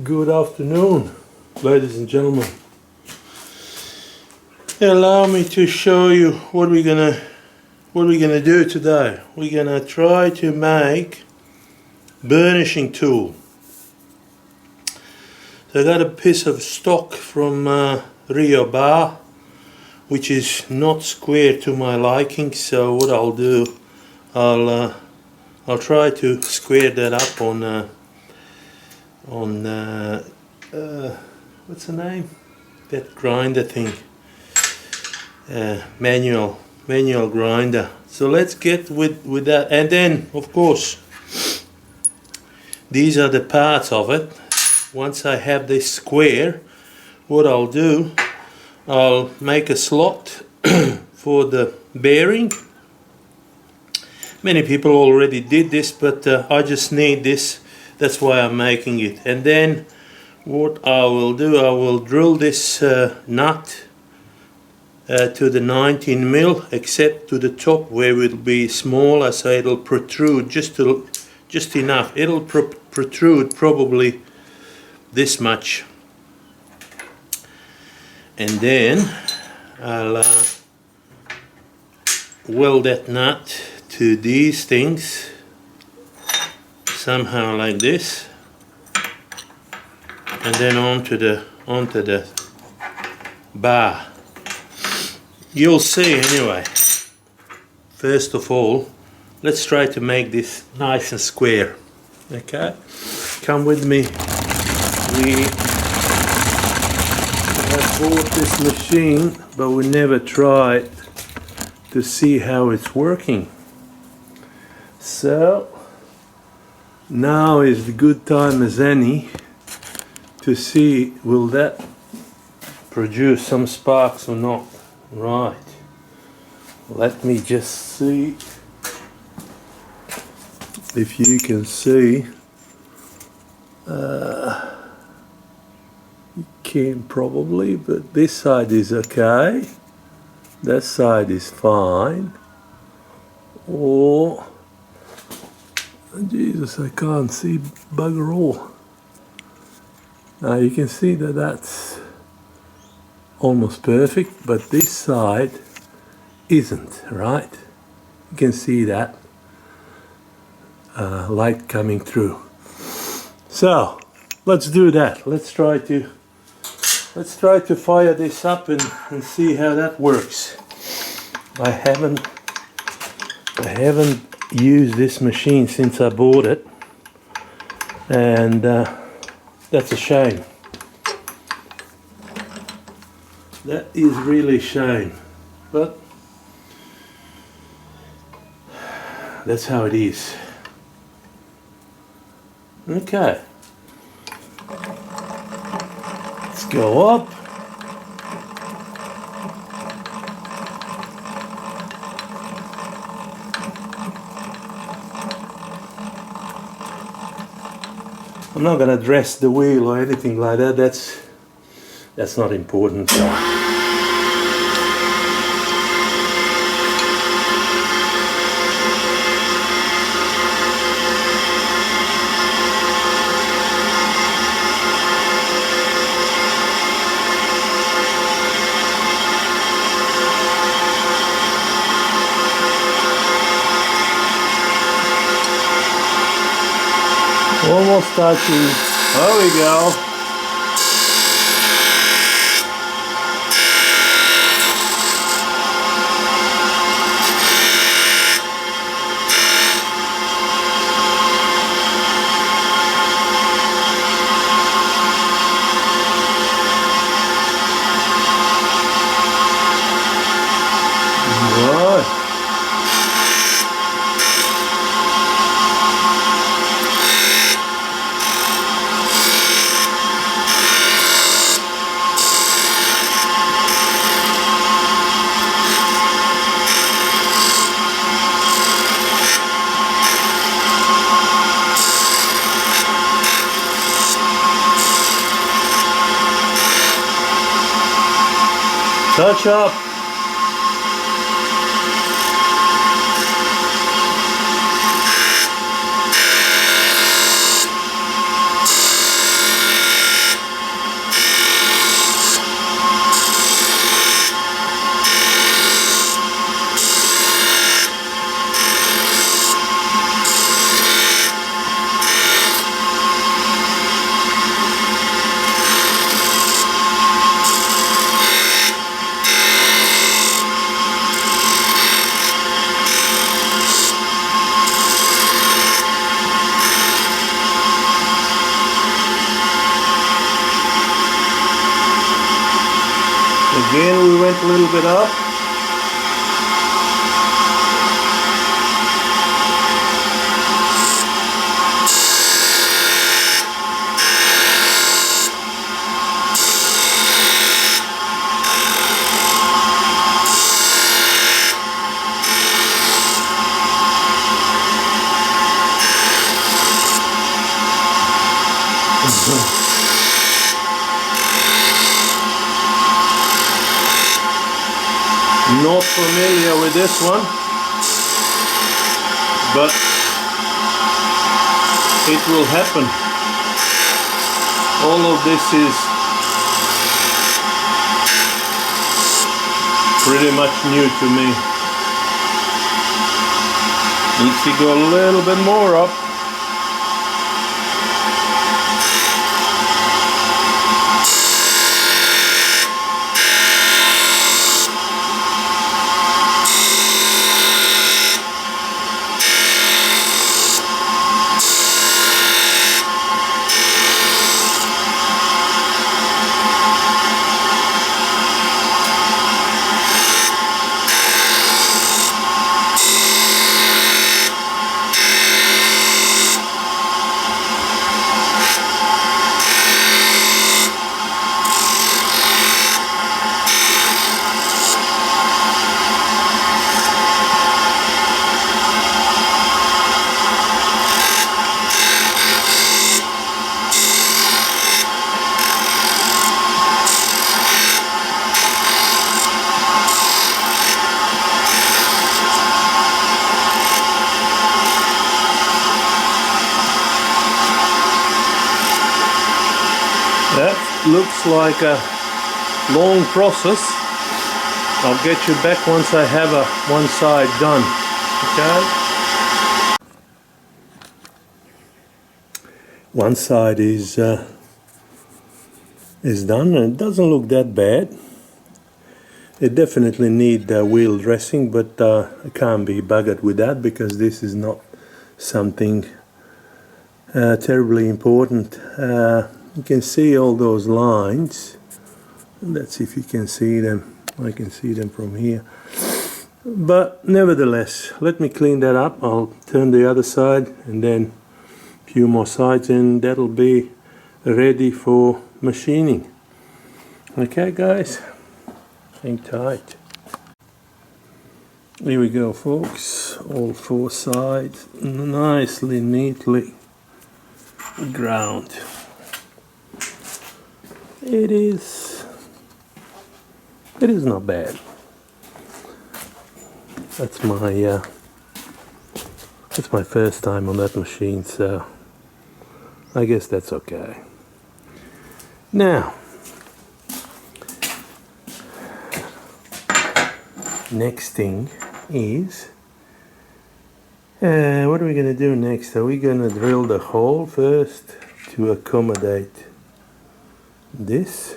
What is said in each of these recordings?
Good afternoon, ladies and gentlemen. Allow me to show you what we're gonna do today. We're gonna try to make burnishing tool. So I got a piece of stock from Rio Bar, which is not square to my liking. So what I'll do, I'll try to square that up on what's the name? That grinder thing. Manual grinder. So let's get with that, and then of course these are the parts of it. Once I have this square, what I'll do, I'll make a slot for the bearing. Many people already did this, but I just need this. That's why I'm making it. And then what I will do, I will drill this nut to the 19 mil, except to the top where it will be smaller, so it'll protrude just enough. It'll protrude probably this much. And then I'll weld that nut to these things somehow like this, and then onto the bar. You'll see anyway. First of all, let's try to make this nice and square. Okay, come with me. We have bought this machine, but we never tried to see how it's working. So now is the good time as any to see will that produce some sparks or not. Right, let me just see if you can see. You can probably, but this side is okay, that side is fine. Or Jesus, I can't see bugger all. Now you can see that that's almost perfect, but this side isn't, right? You can see that light coming through. So let's do that. Let's try to fire this up and see how that works. I haven't used this machine since I bought it, and that's a shame. That is really a shame, but that's how it is. Okay, let's go up. I'm not gonna dress the wheel or anything like that. That's not important. Almost touching. There we go. Right. Touch up. Again we went a little bit up. Not familiar with this one, but it will happen. All of this is pretty much new to me. Needs to go a little bit more up. That looks like a long process. I'll get you back once I have one side done. Okay? One side is done, and it doesn't look that bad. It definitely needs wheel dressing, but I can't be buggered with that because this is not something terribly important. You can see all those lines. Let's see if you can see them. I can see them from here. But nevertheless, let me clean that up. I'll turn the other side and then a few more sides, and that'll be ready for machining. Okay guys, hang tight. Here we go folks, all four sides nicely, neatly ground. It is not bad. That's my first time on that machine, so I guess that's okay. Now, next thing is, what are we going to do next? Are we going to drill the hole first to accommodate this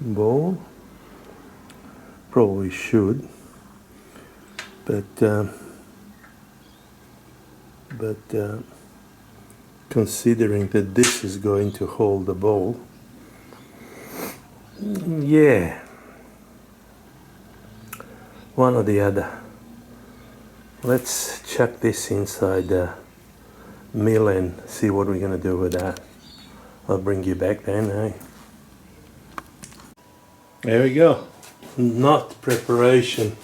ball? Probably should, but considering that this is going to hold the ball, yeah, one or the other. Let's chuck this inside the mill and see what we're going to do with that. I'll bring you back then, eh? There we go. Knot preparation.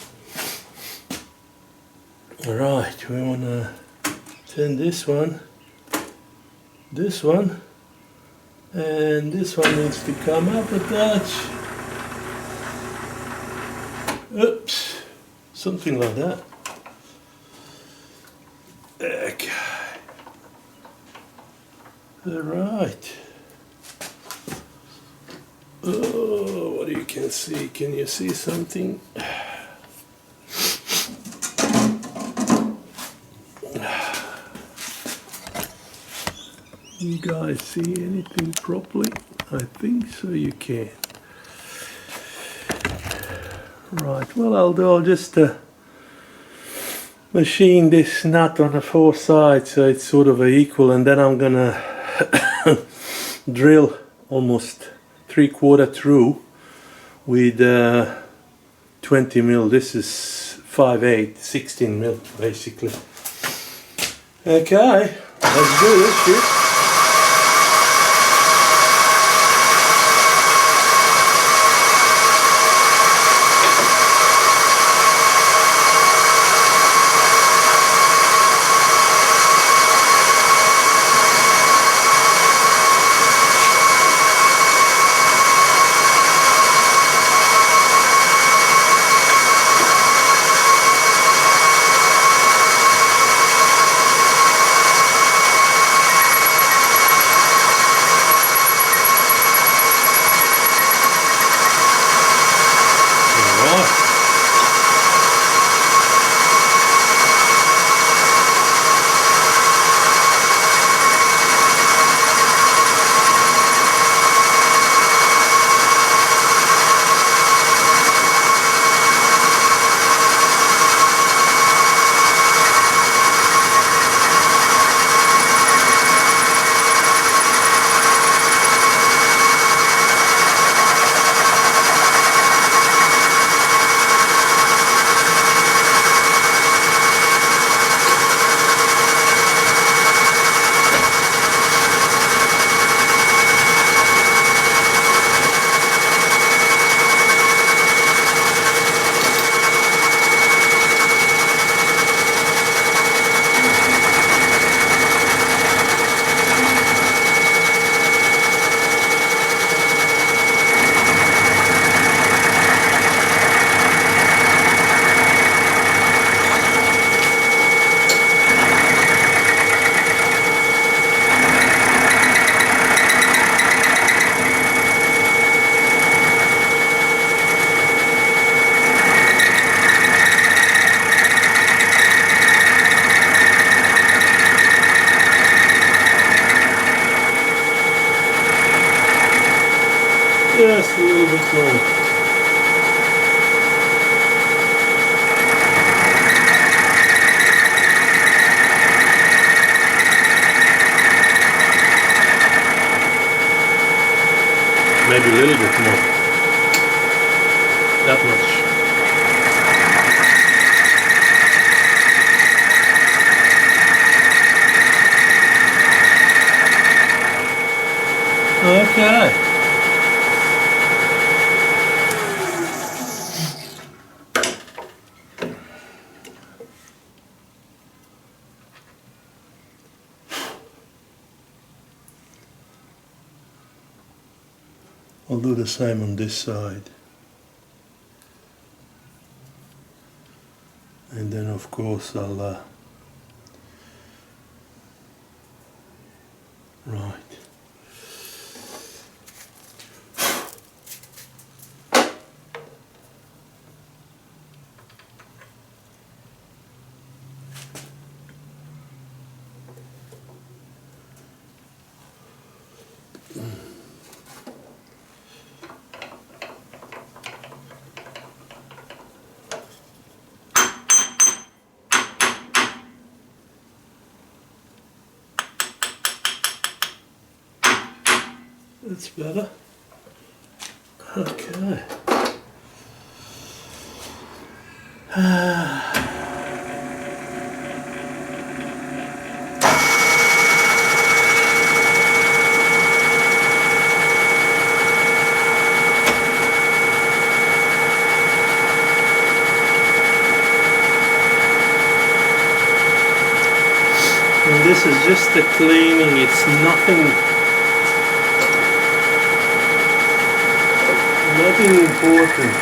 Alright, we want to turn this one, and this one needs to come up a touch. Oops, something like that. Okay. Alright. Oh, what you can see? Can you see something? You guys see anything properly? I think so you can. Right, well I'll just machine this nut on the four sides so it's sort of equal, and then I'm gonna drill almost 3/4 through with 20 mil. This is 5/8, 16 mil basically. Okay, let's do this shit. Just a little bit more. Maybe a little bit more. That much. Okay. I'll do the same on this side. And then of course I'll right. That's better. Okay. And this is just the cleaning, it's nothing important.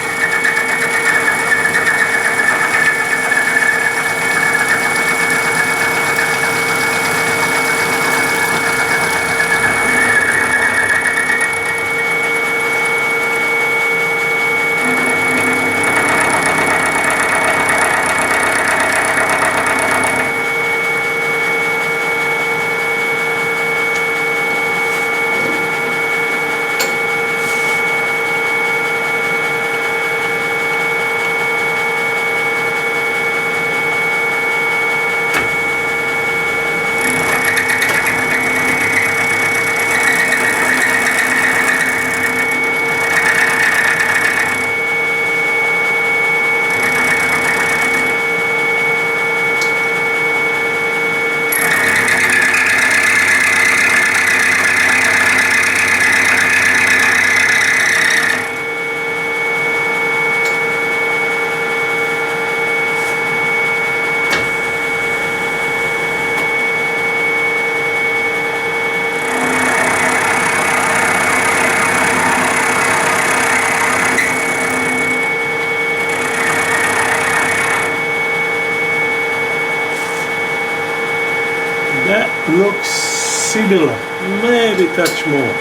similar, maybe a touch more.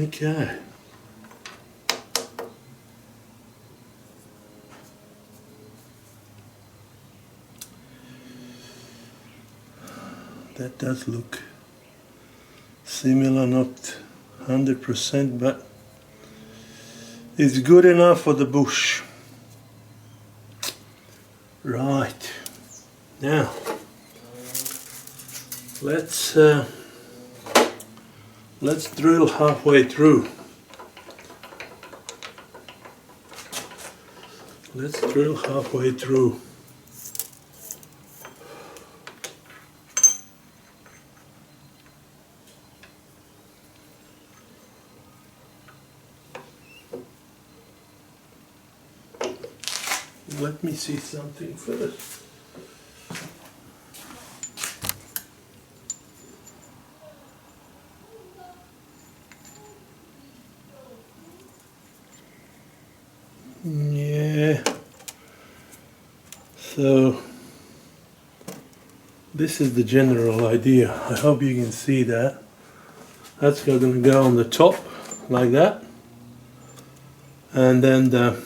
Okay. That does look similar, not 100%, but it's good enough for the bush. Right. Now, let's drill halfway through. Let's drill halfway through. Let me see something first. Yeah. So this is the general idea. I hope you can see that. That's going to go on the top like that, and then the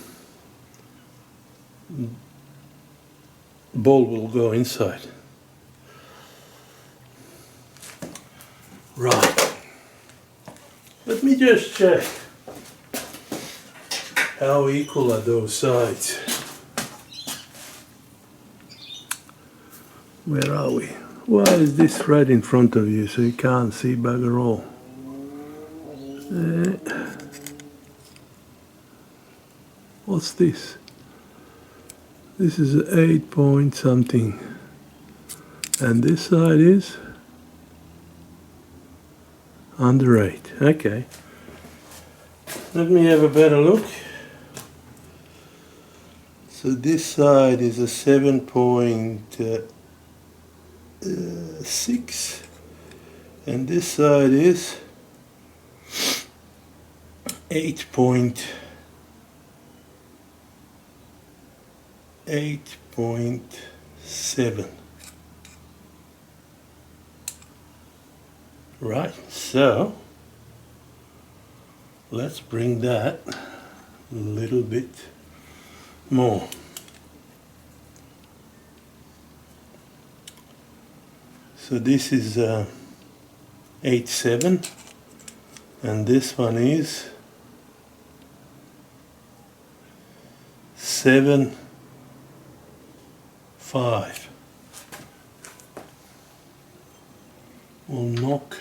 ball will go inside. Right. Let me just check how equal are those sides. Where are we? Why is this right in front of you so you can't see bugger all? What's this? This is 8 point something. And this side is under 8. Okay. Let me have a better look. So this side is a 7.6, and this side is 8.7. Right, so let's bring that a little bit more. So this is 8.7, and this one is 7.5. We'll knock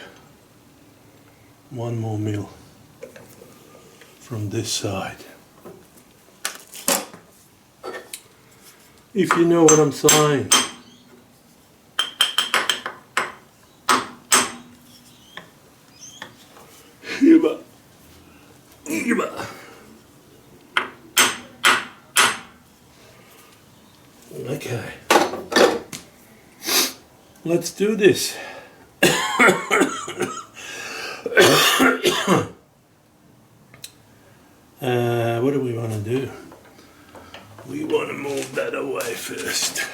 1 more mil from this side. If you know what I'm saying. Okay. Let's do this. What do we want to do? We want to move that away first.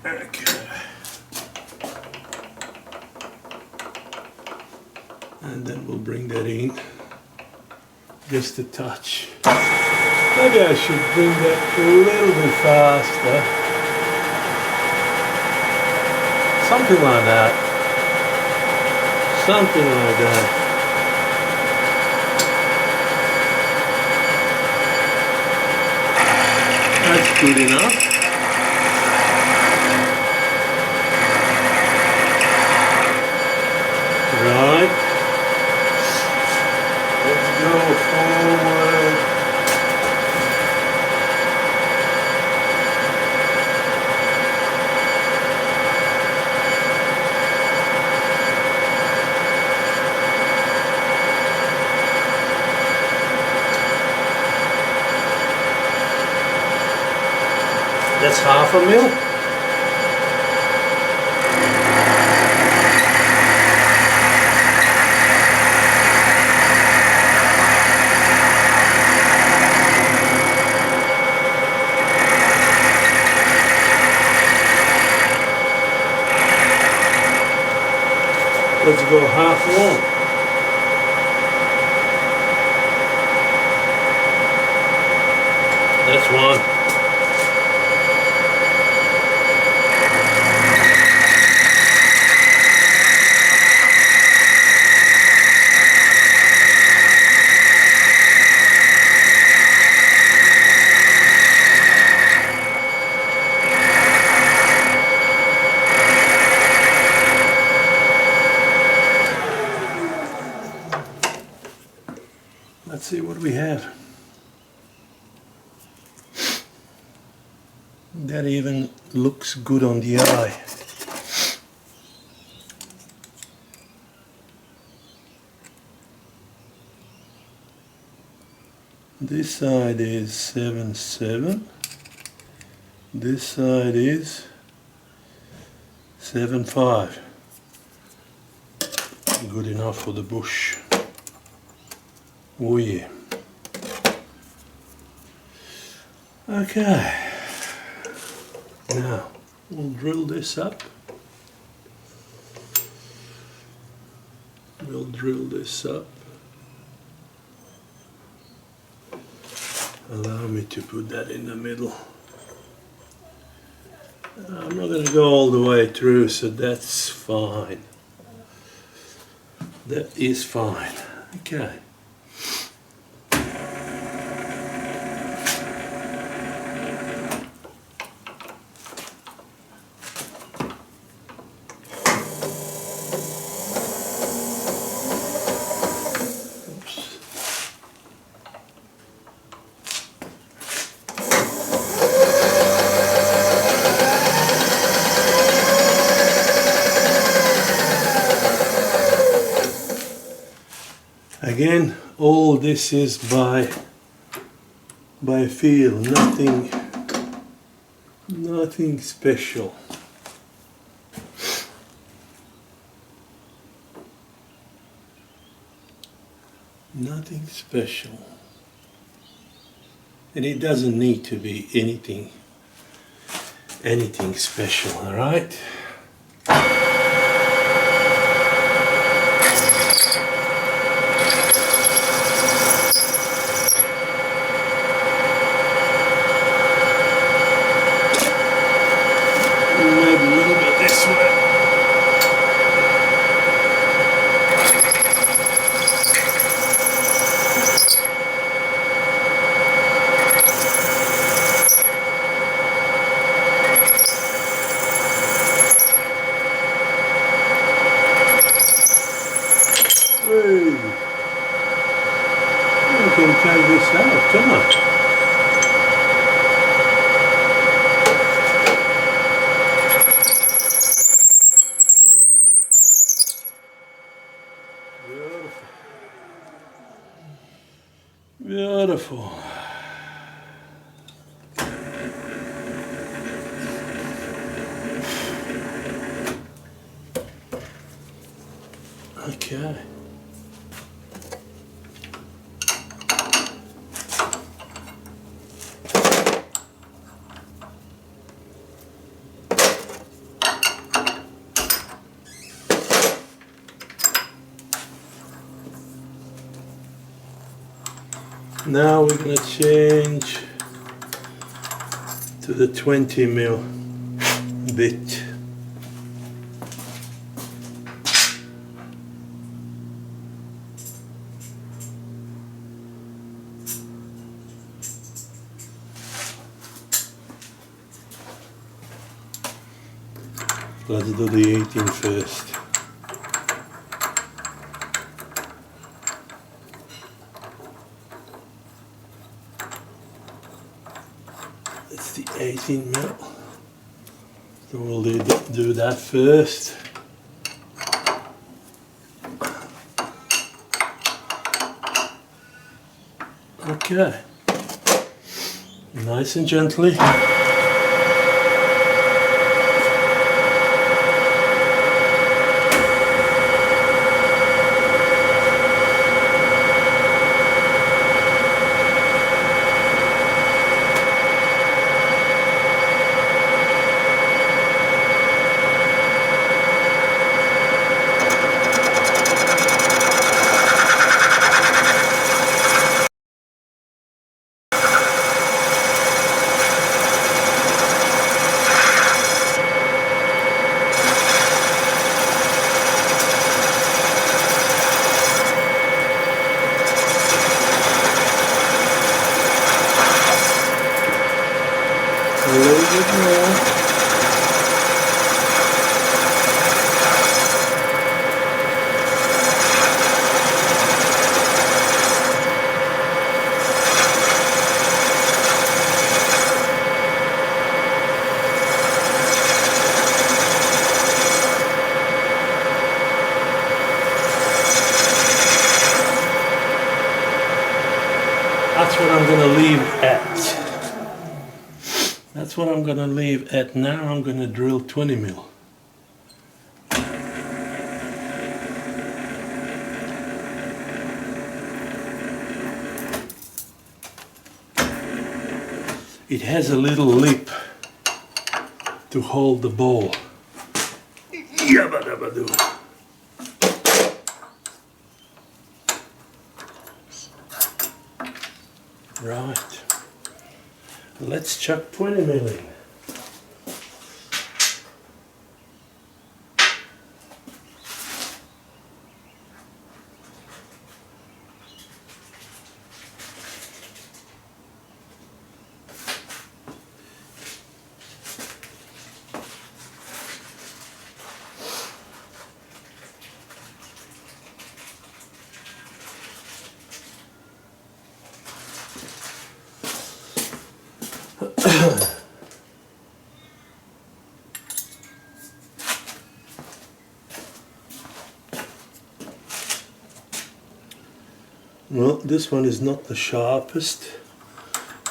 Okay. And then we'll bring that in just a touch. Maybe I should bring that a little bit faster. Something like that. Something like that. That's good enough. Right. Let's go forward. That's 1/2 mil. Let's go half long. That's one. Let's see what we have. That even looks good on the eye. This side is 7.7. This side is 7.5. Good enough for the bush. Oh yeah. Okay. Now we'll drill this up. We'll drill this up. Allow me to put that in the middle. I'm not going to go all the way through, so that's fine. That is fine. Okay. Again, all this is by feel, nothing special. Nothing special. And it doesn't need to be anything special, all right? You can take this out, come on. Beautiful. Beautiful. Okay. Now we're going to change to the 20mm bit. Let's do the 18 first. It's the 18mm. So we'll do that first. Okay. Nice and gently. what I'm going to leave at. That's what I'm going to leave at. Now I'm going to drill 20 mil. It has a little lip to hold the ball. Yabba-dabba-doo. Right. Let's chuck 20 mil in. Well, this one is not the sharpest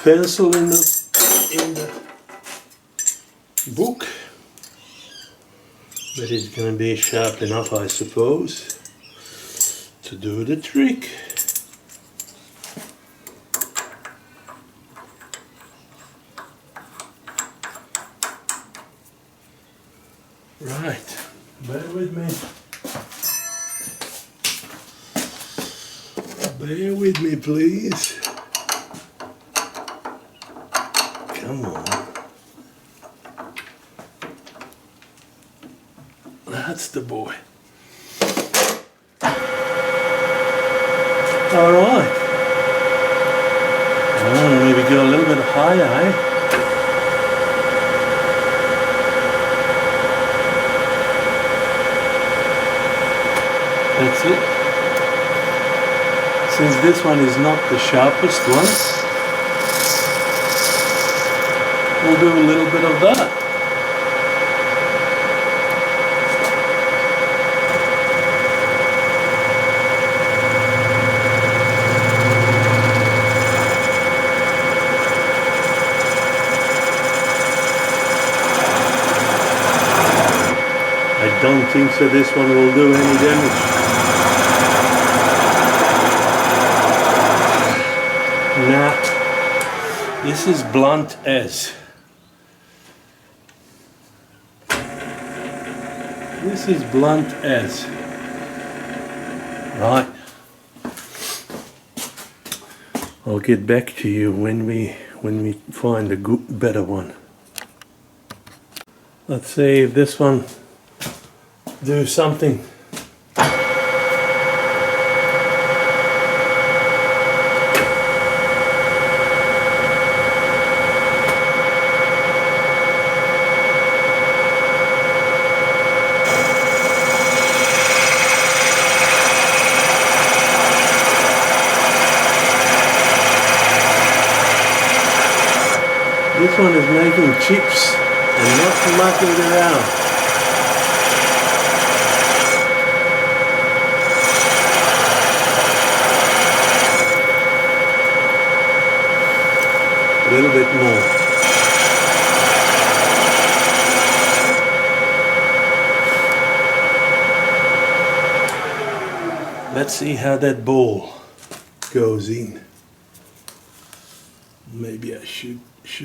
pencil in the book, but it's going to be sharp enough, I suppose, to do the trick. Right, bear with me. Bear with me, please. Come on. That's the boy. All right. Oh, maybe go a little bit higher, eh? That's it. Since this one is not the sharpest one, we'll do a little bit of that. I don't think so this one will do any damage. Nah, this is blunt as. This is blunt as. Right. I'll get back to you when we find a good, better one. Let's see if this one do something. This one is making chips and not mucking around. A little bit more. Let's see how that ball goes in. Maybe I should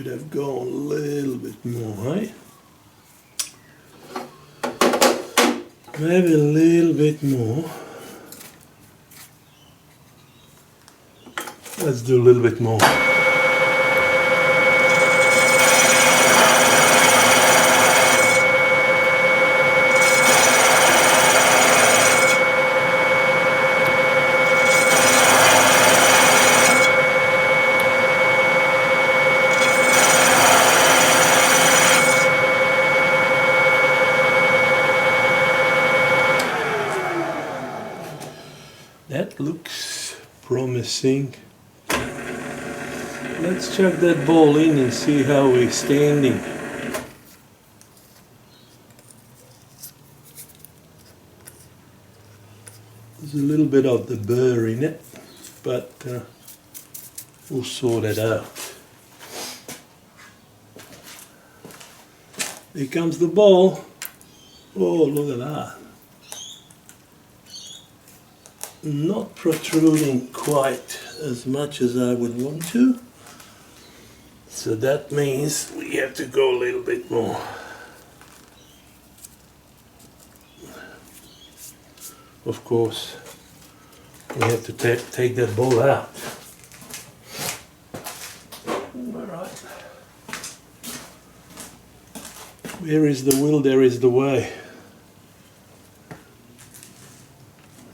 have gone a little bit more, right? Maybe a little bit more. Let's do a little bit more. That looks promising. Let's chuck that ball in and see how we're standing. There's a little bit of the burr in it, but we'll sort it out. Here comes the ball. Oh, look at that. Not protruding quite as much as I would want to. So that means we have to go a little bit more. Of course, we have to take that ball out. Alright. Where is the will, there is the way.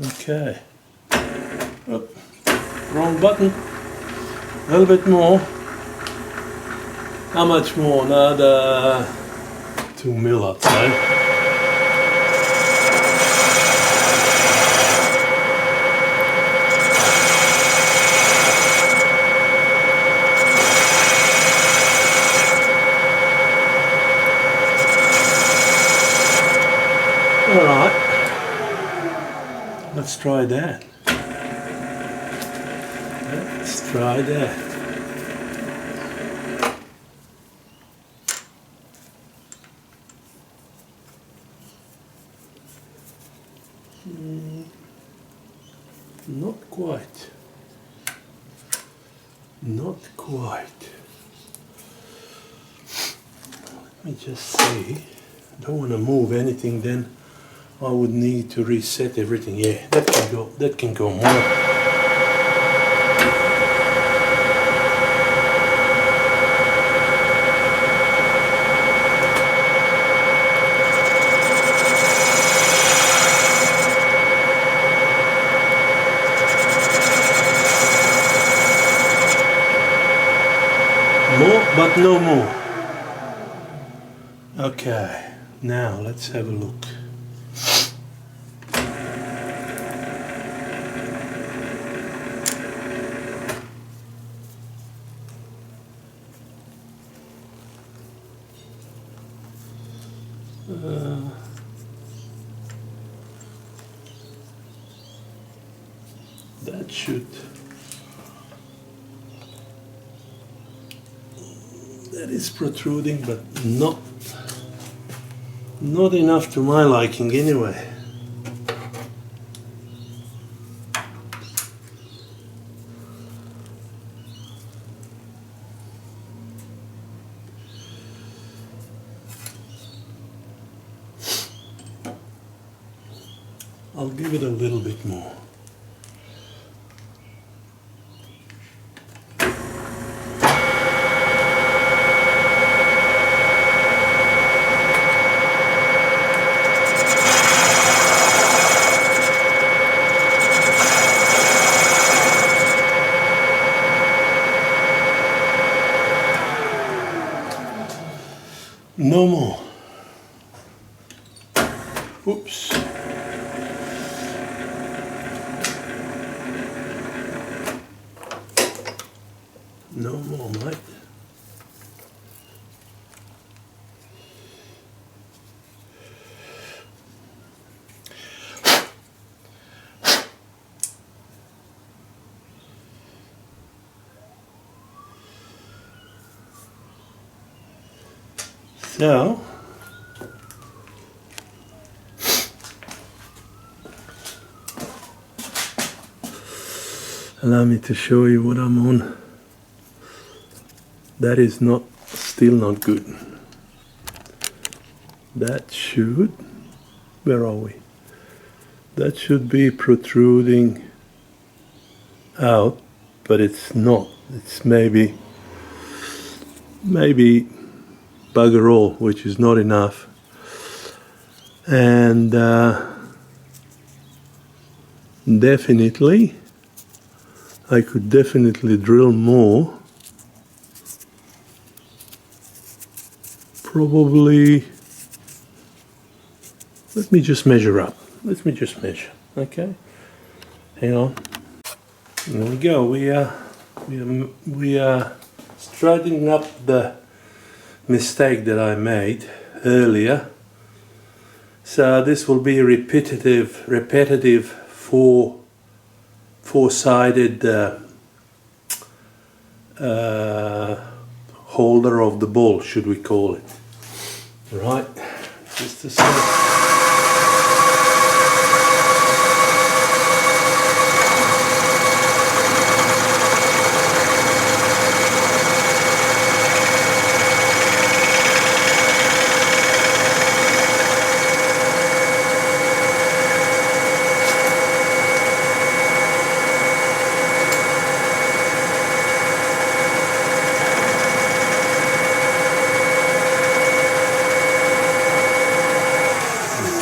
Okay. Oh, wrong button. A little bit more. How much more? Another 2 mil, I'd say. Alright, let's try that. Let's try that. Not quite. Not quite. Let me just see. Don't want to move anything, then I would need to reset everything. Yeah, that can go more. More, but no more. Okay, now let's have a look. That should. That is protruding, but not enough to my liking anyway. I'll give it a little bit more. No more. Oops. No more, mate. So, allow me to show you what I'm on. That is still not good. That should, where are we? That should be protruding out, but it's not. It's maybe bugger all, which is not enough. And definitely, I could definitely drill more. Probably, let me just measure up. Let me just measure, okay? Hang on. There we go. We are straightening up the mistake that I made earlier. So this will be repetitive four-sided holder of the ball, should we call it. Right, just a sec.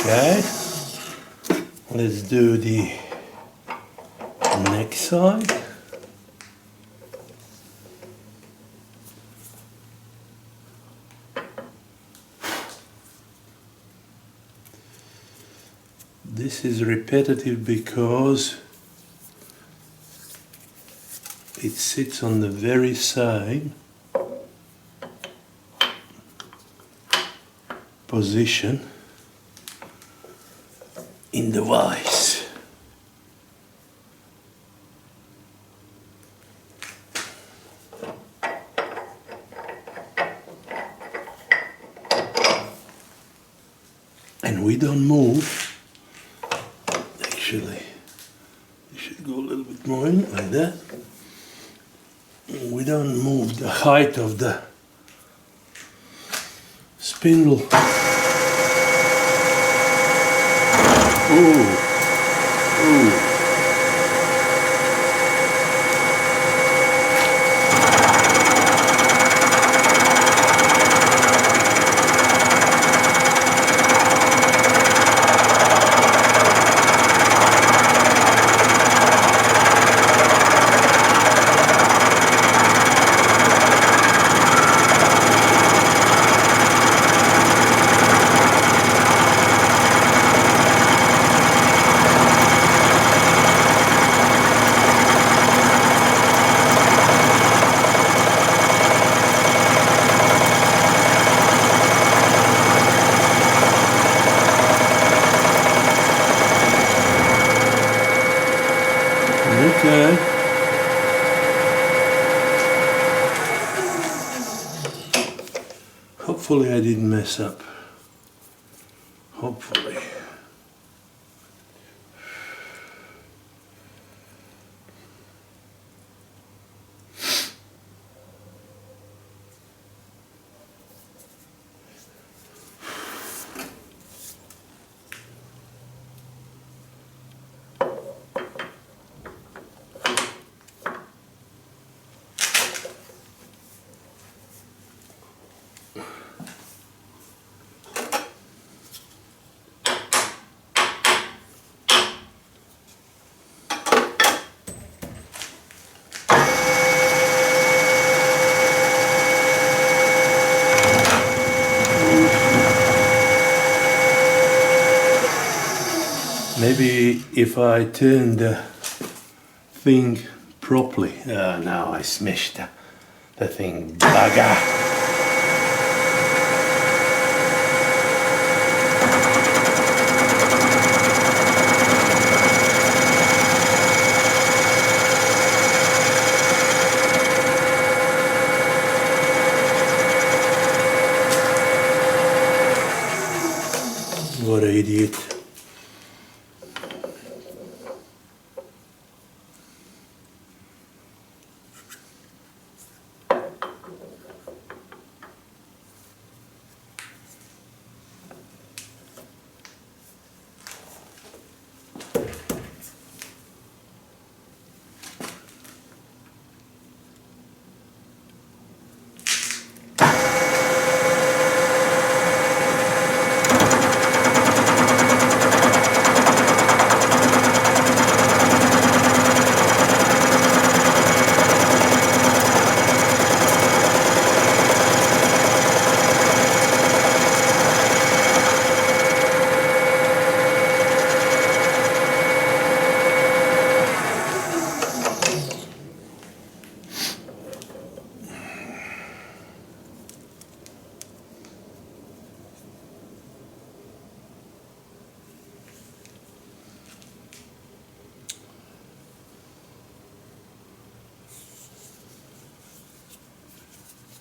Okay, let's do the next side. This is repetitive because it sits on the very same position in the vise. And we don't move. Actually, you should go a little bit more in like that. We don't move the height of the spindle. Ooh. Ooh. Okay. Hopefully I didn't mess up. Hopefully. Maybe if I turn the thing properly. Now I smashed the thing. Bugger. What an idiot.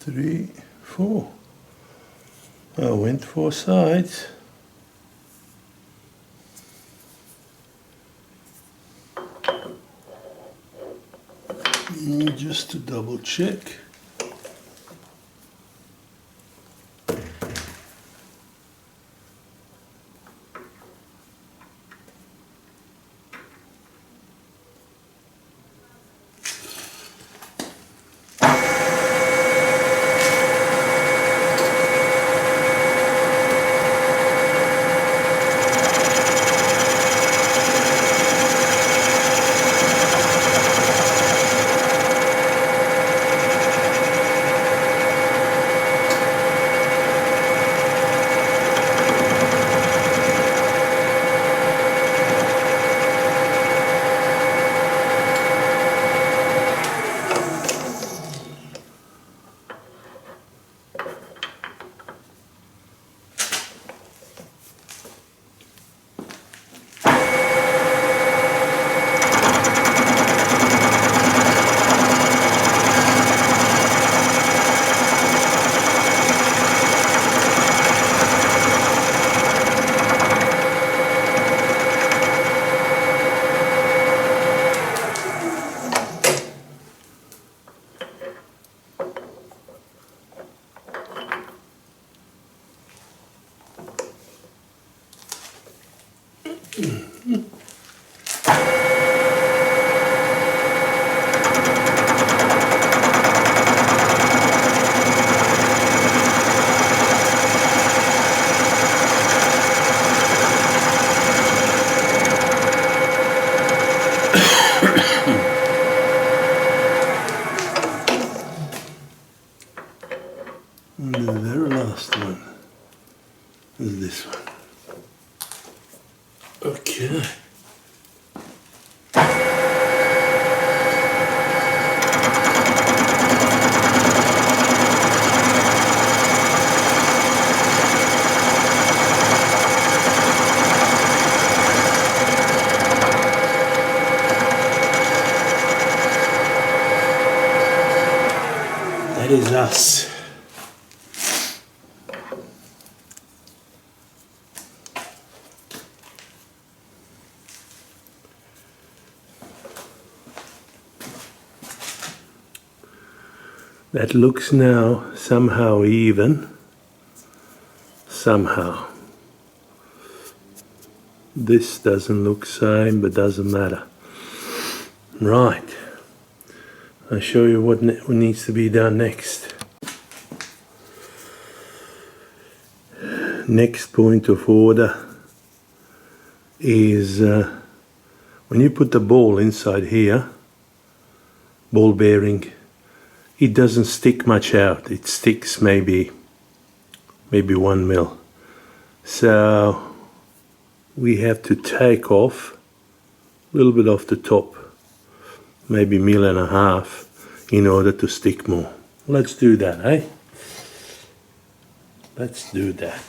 3, 4. I went 4 sides. Just to double check. And the very last one is this one. Okay. That is us. That looks now somehow even, somehow. This doesn't look same, but doesn't matter. Right, I'll show you what needs to be done next. Next point of order is when you put the ball inside here, ball bearing, it doesn't stick much out. It sticks maybe 1 mil. So we have to take off a little bit off the top, maybe 1.5 mil, in order to stick more. Let's do that, eh? Let's do that.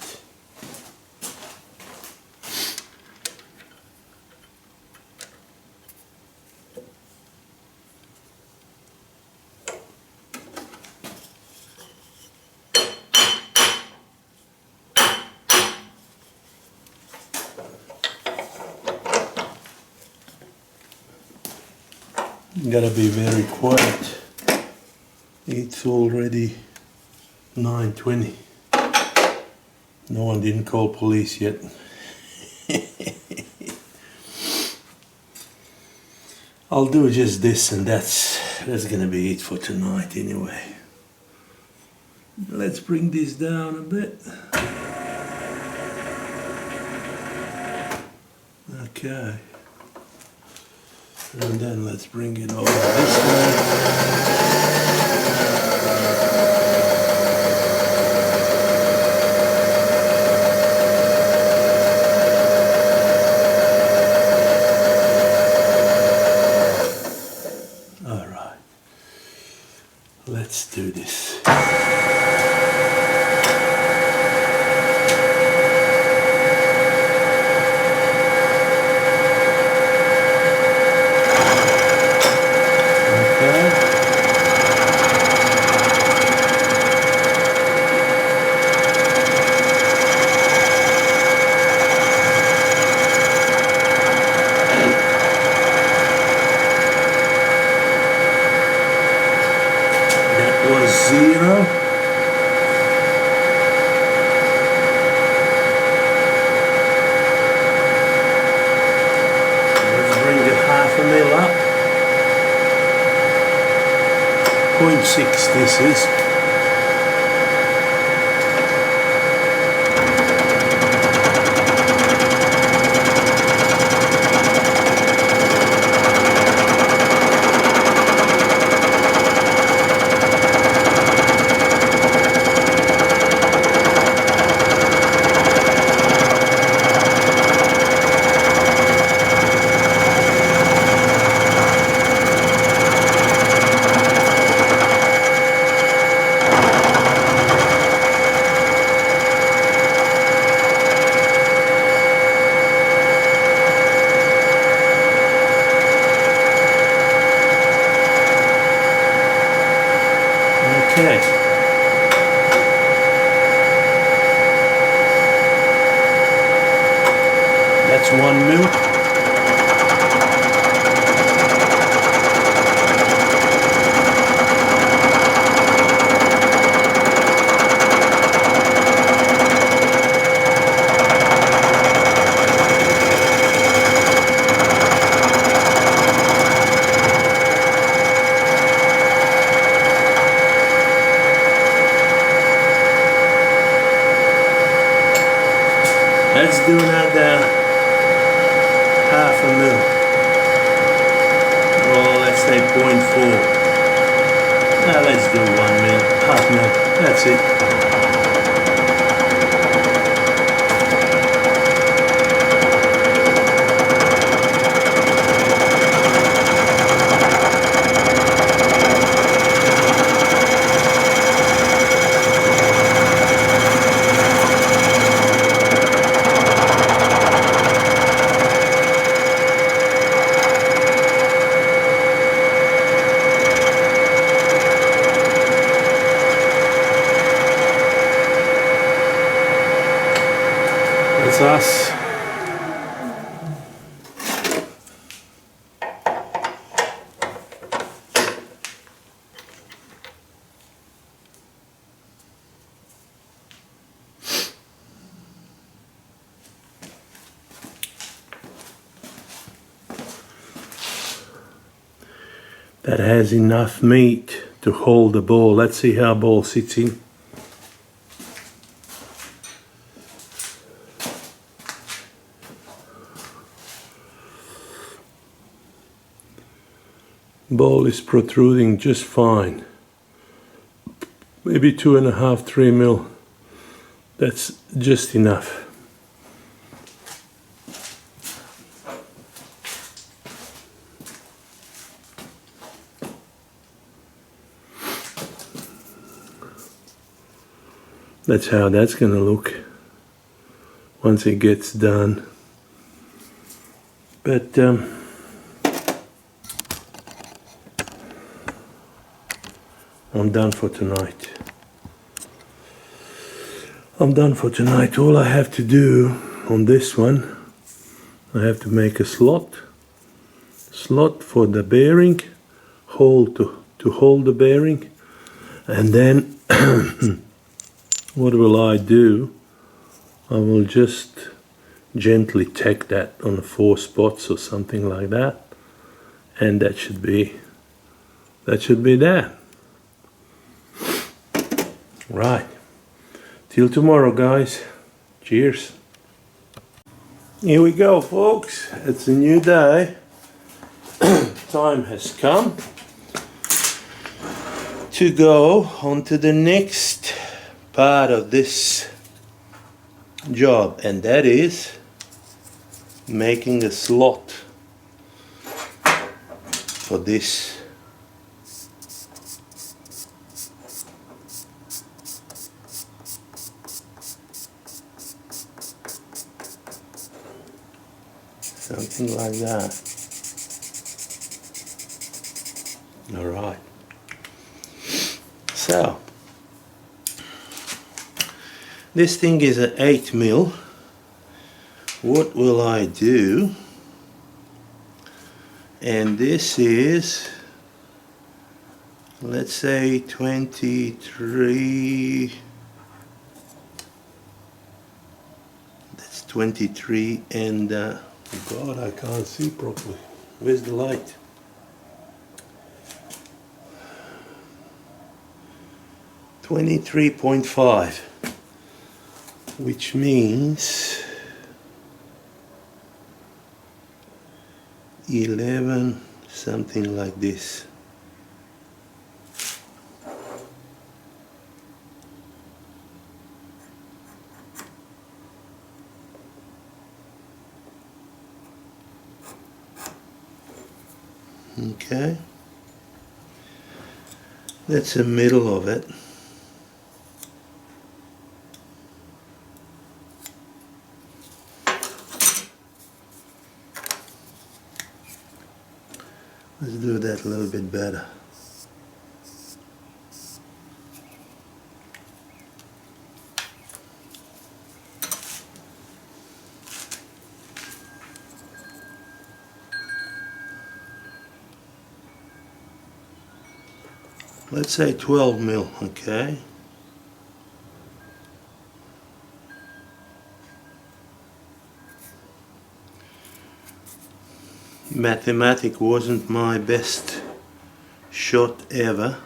Gotta be very quiet. It's already 9:20. No one didn't call police yet. I'll do just this, and that's gonna be it for tonight anyway. Let's bring this down a bit. Okay. And then let's bring it over this way. Let's do this. 0.6 this is. Okay. That's 1 mil. Let's do another half a mil, or let's say 0.4. Now let's do 1 mil, half mil, that's it. That's us. That has enough meat to hold the ball. Let's see how ball sits in. Ball is protruding just fine. Maybe 2.5, 3 mil. That's just enough. That's how that's going to look once it gets done. But I'm done for tonight. I'm done for tonight. All I have to do on this one, I have to make a slot for the bearing, hole to hold the bearing, and then what will I do? I will just gently tack that on the 4 spots or something like that, and that should be that. Right. Till tomorrow, guys. Cheers. Here we go, folks. It's a new day. Time has come to go on to the next part of this job, and that is making a slot for this. Something like that. All right. So this thing is an 8 mil. What will I do? And this is, let's say 23. That's 23, and God, I can't see properly. Where's the light? 23.5, which means 11, something like this. Okay, that's the middle of it. Let's do that a little bit better. Let's say 12 mil, okay? Mathematics wasn't my best shot ever.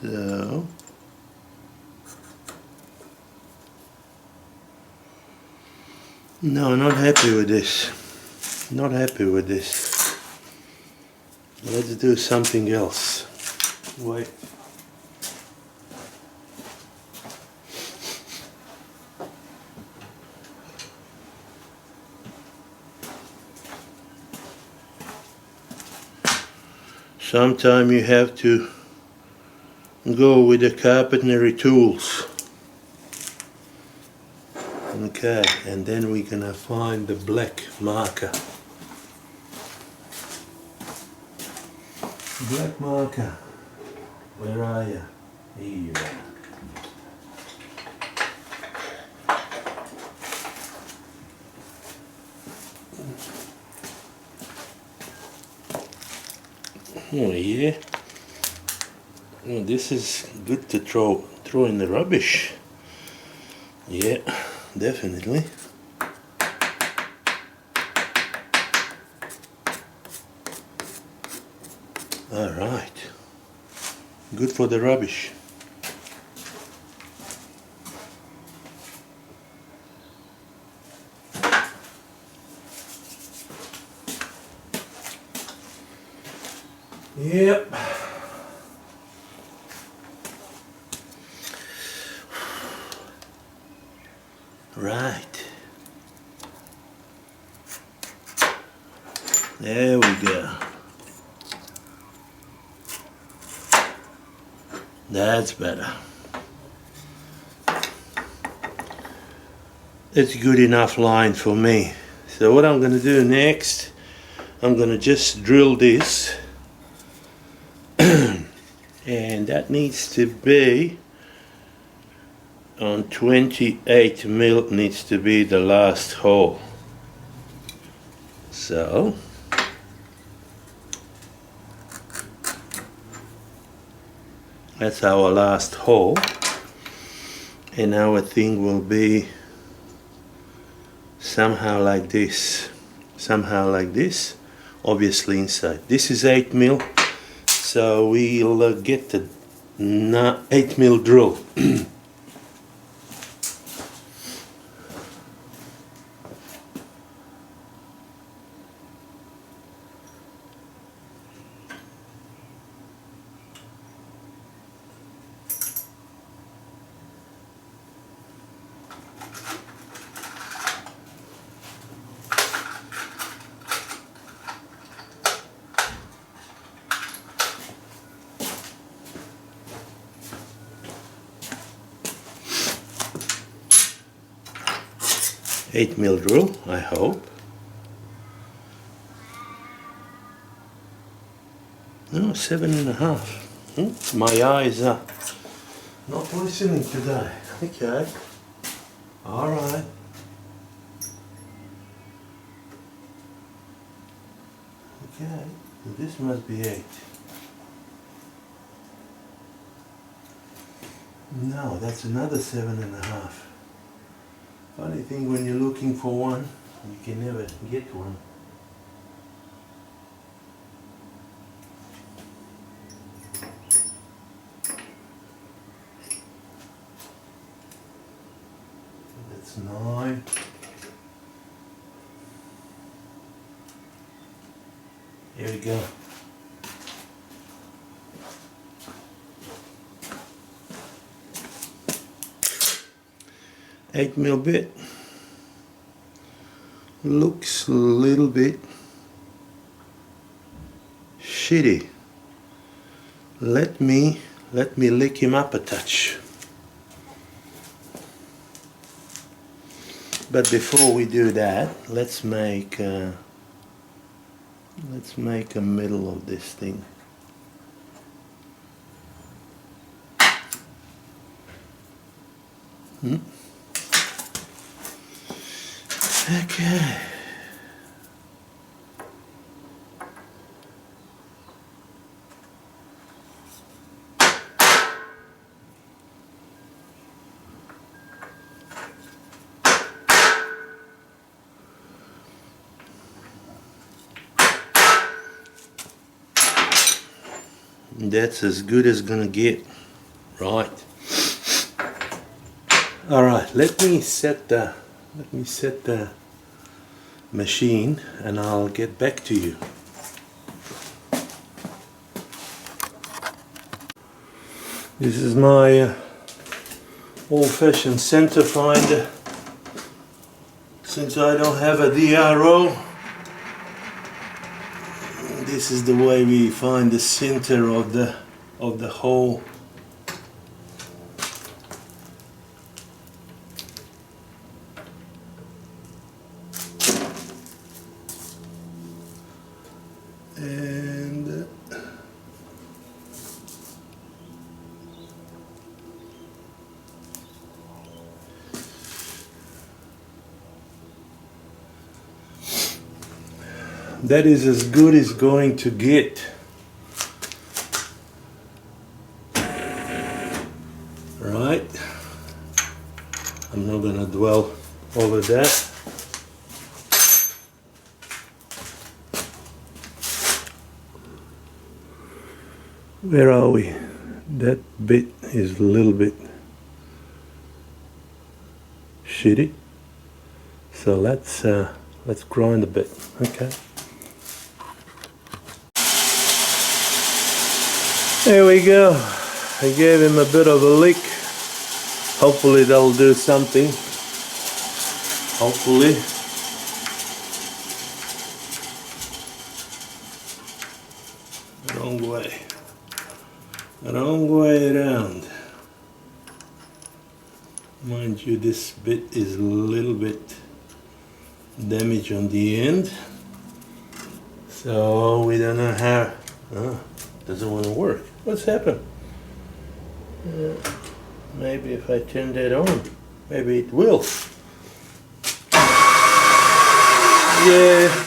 So no, not happy with this. Not happy with this. Let's do something else. Wait. Sometimes you have to go with the carpentry tools. Okay, and then we're gonna find the black marker. Black marker, where are you? Here you are. Oh yeah. Oh, this is good to throw in the rubbish. Yeah, definitely. All right. Good for the rubbish. Yep. Right. There we go. That's better. It's good enough line for me. So what I'm going to do next, I'm going to just drill this. And that needs to be on 28 mil, needs to be the last hole. So that's our last hole, and our thing will be somehow like this, obviously inside. This is 8 mil, so we'll get the 8 mil drill. 8 mil drill, I hope. No, 7.5. My eyes are not listening today. Okay. Alright. Okay, this must be 8. No, that's another 7.5. Funny thing, when you're looking for one, you can never get one. That's 9. Here we go. Eight mil bit. Looks a little bit shitty. Let me lick him up a touch. But before we do that, let's make a middle of this thing. Okay. That's as good as gonna get, right? All right, let me set the machine and I'll get back to you. This is my old-fashioned center finder. Since I don't have a DRO, this is the way we find the center of the hole. And that is as good as going to get. Right? I'm not gonna dwell over that. Where are we? That bit is a little bit shitty. So let's grind a bit. Okay. There we go. I gave him a bit of a lick. Hopefully that'll do something. Hopefully. Wrong way. Wrong way around. Mind you, this bit is a little bit damaged on the end. So we don't know how. Doesn't want to work. What's happened? Maybe if I turn that on, maybe it will. Yeah,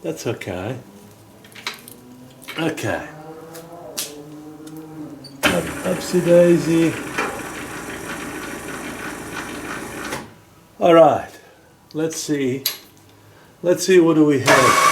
that's okay. Okay. Upsy daisy. All right. Let's see. Let's see, what do we have?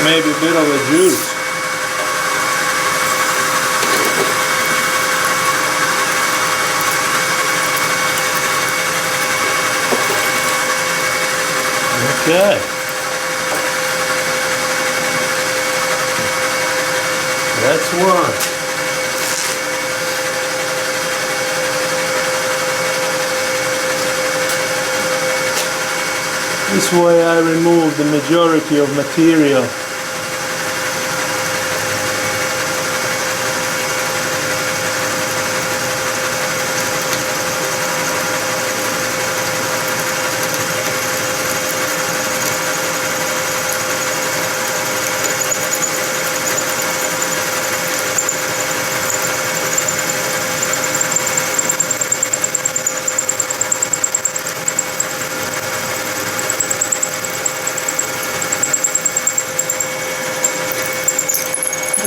Maybe a bit of a juice. Okay. That's one. This way I remove the majority of material.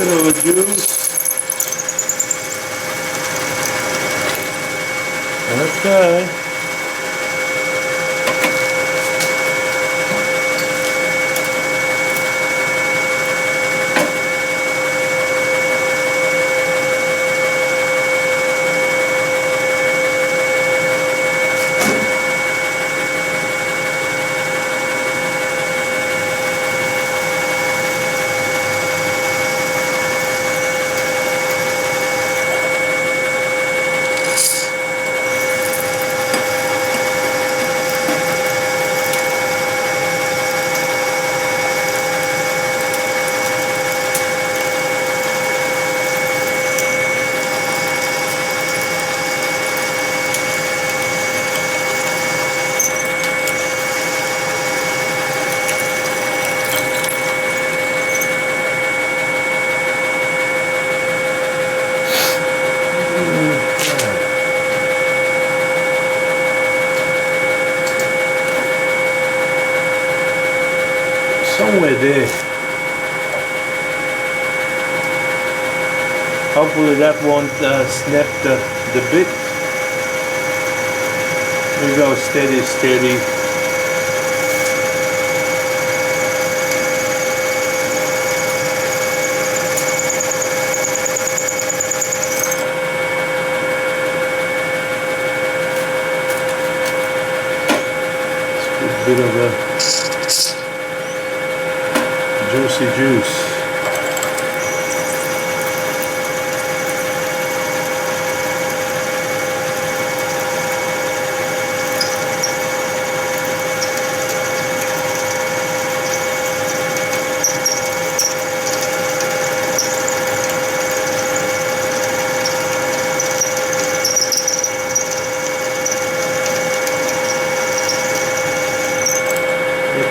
bit of a juice. Okay. Somewhere there. Hopefully that won't snap the bit. We go steady, steady. It's a bit of a juicy juice.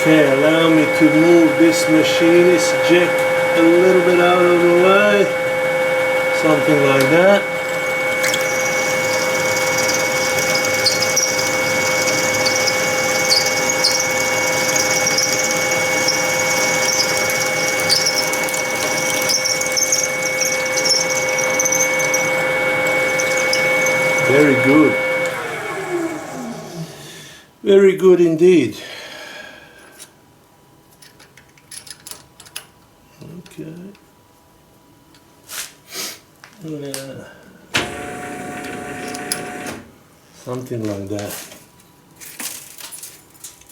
Okay, allow me to move this machinist jack a little bit out of the way, something like that. Very good. Very good indeed. Okay. Something like that.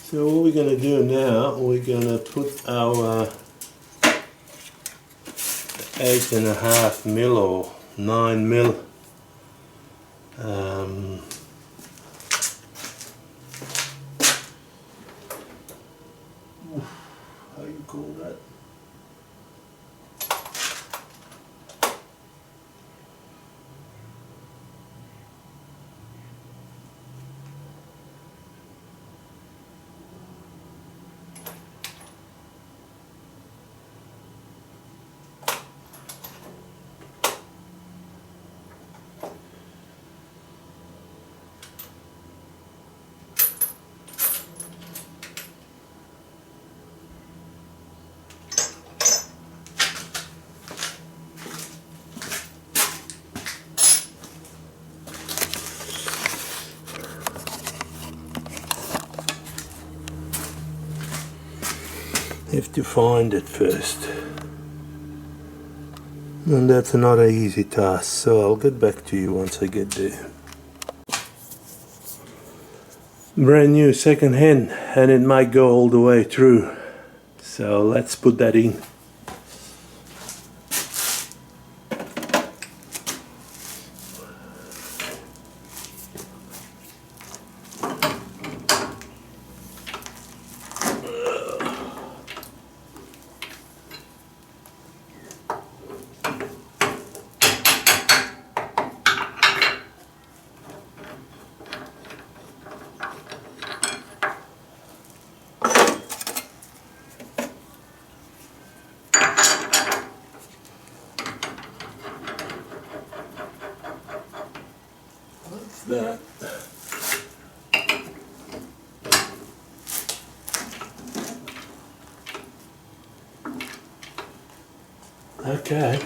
So what we're going to do now, we're going to put our 8.5 mil or 9 mil how you call that? Have to find it first, and that's not an easy task, so I'll get back to you once I get there. Brand new second hand, and it might go all the way through, so let's put that in. That. Okay.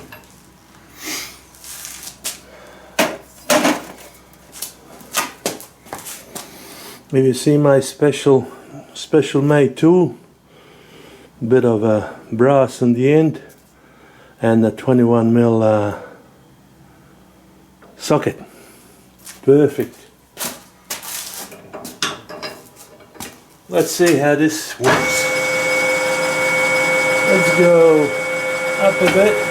If you see my special made tool, bit of a brass on the end and a 21mm socket. Perfect. Let's see how this works. Let's go up a bit.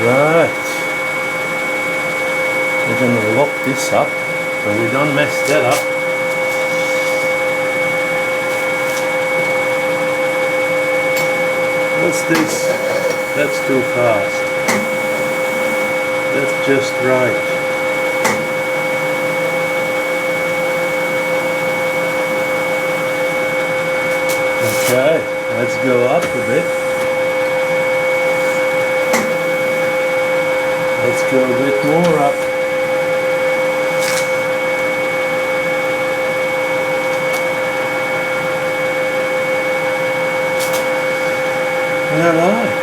Right, we're going to lock this up so we don't mess that up. What's this? That's too fast. That's just right. Okay, let's go up a bit. Let's go a bit more up. All right.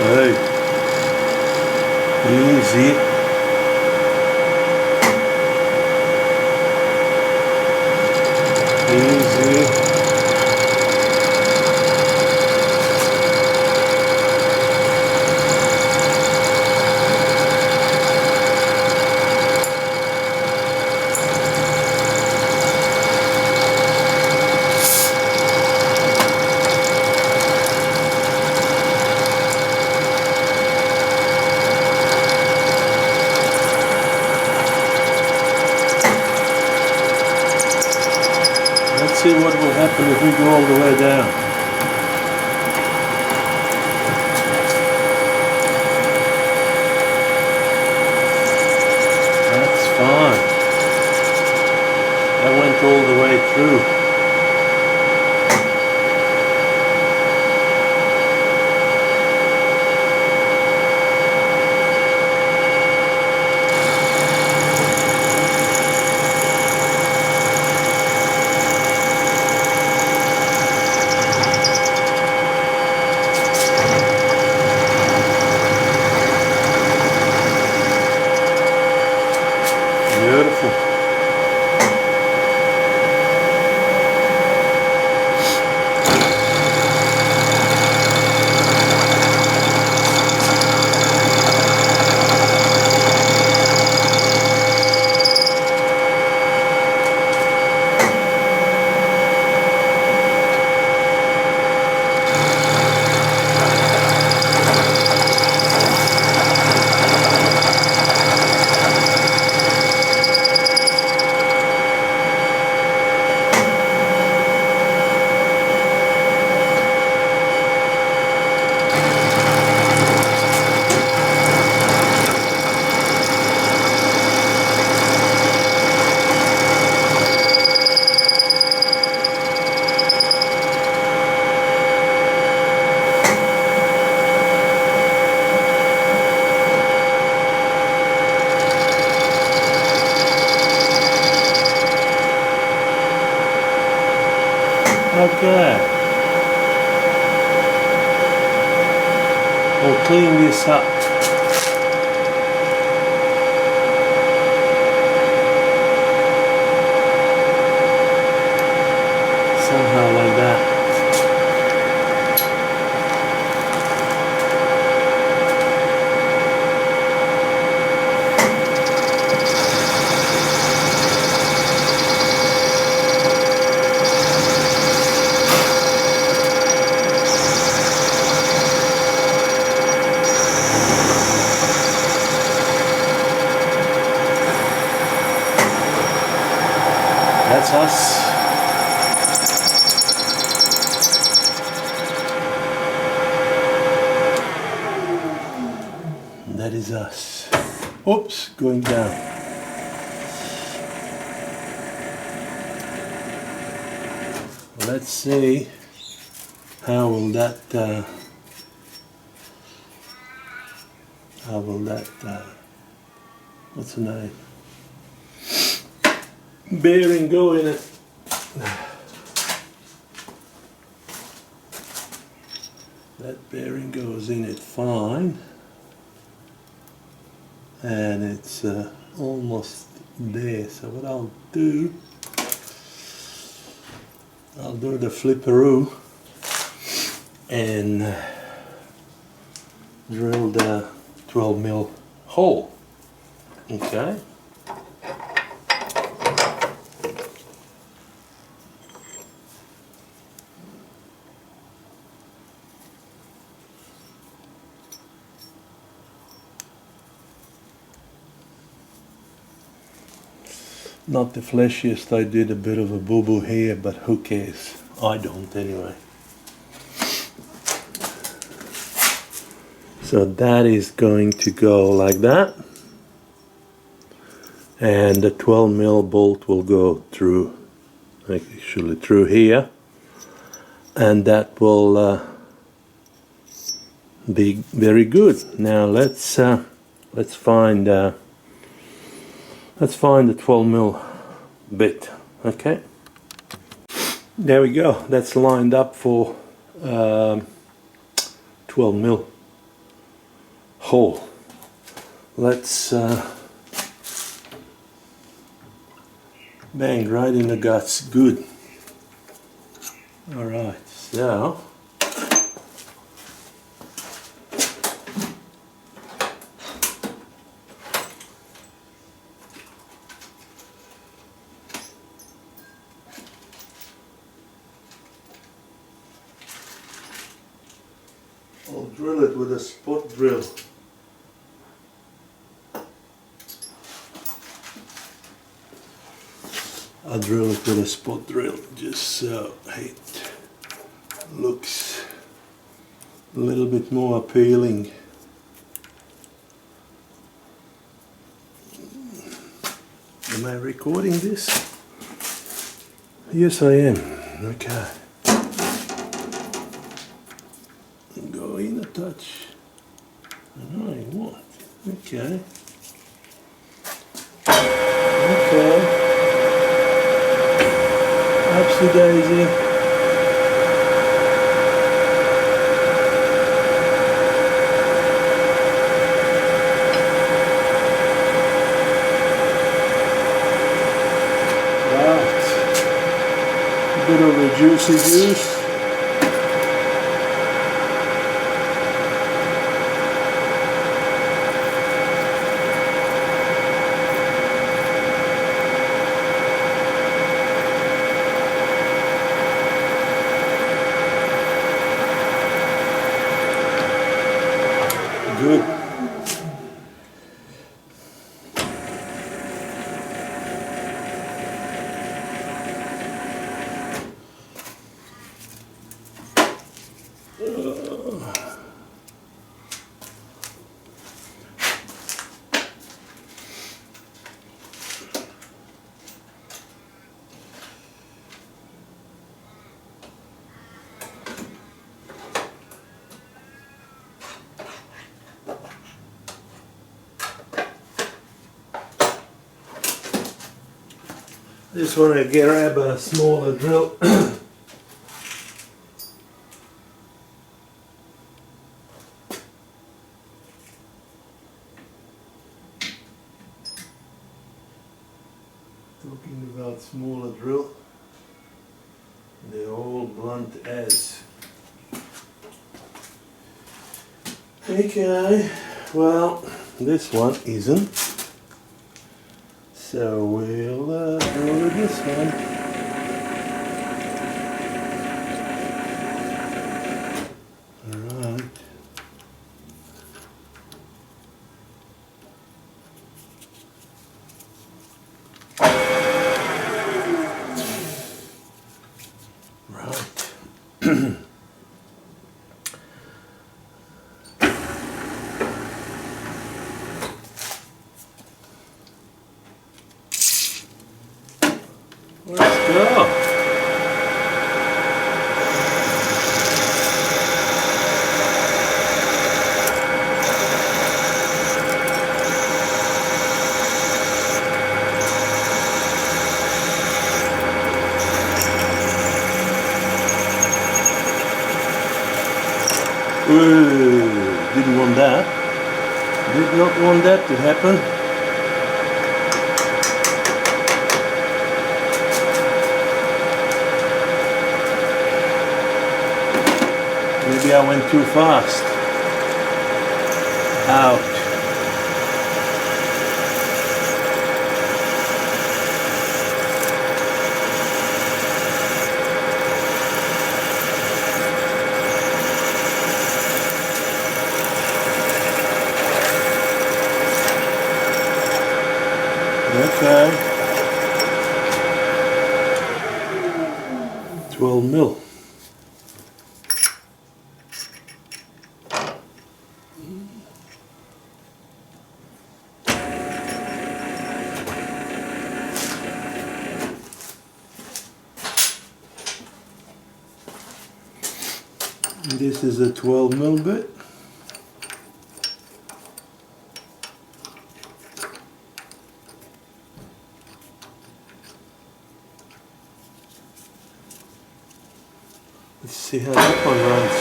Hey, easy. Easy. Let's see what will happen if we go all the way down. That's fine. That went all the way through. Beautiful. Okay. We'll clean this up. That's us. That is us. Oops, going down. Let's see how will that what's the name? Bearing go in it. That bearing goes in it fine, and it's almost there. So what I'll do the flipperoo and drill the 12mm hole. Okay. Not the fleshiest, I did a bit of a boo-boo here, but who cares? I don't anyway. So that is going to go like that. And the 12mm bolt will go through, actually through here. And that will be very good. Now let's find the 12mm bit. Okay, there we go. That's lined up for 12mm hole. Let's bang right in the guts. Good. All right, so I'll drill it with a spot drill. I'll drill it with a spot drill just so it looks a little bit more appealing. Am I recording this? Yes, I am. Okay. Go in a touch. No, you won't. Okay. Okay. Oopsie daisy. Right. A bit of a juicy juice. Good. Just want to grab a smaller drill. Talking about smaller drill, they're all blunt as. Okay, well, this one isn't. So we'll go with this one. Alright. Ooh, didn't want that. Did not want that to happen. Maybe I went too fast. Ouch. Okay. 12 mil. This is a 12 mil bit. Let's see how that one runs.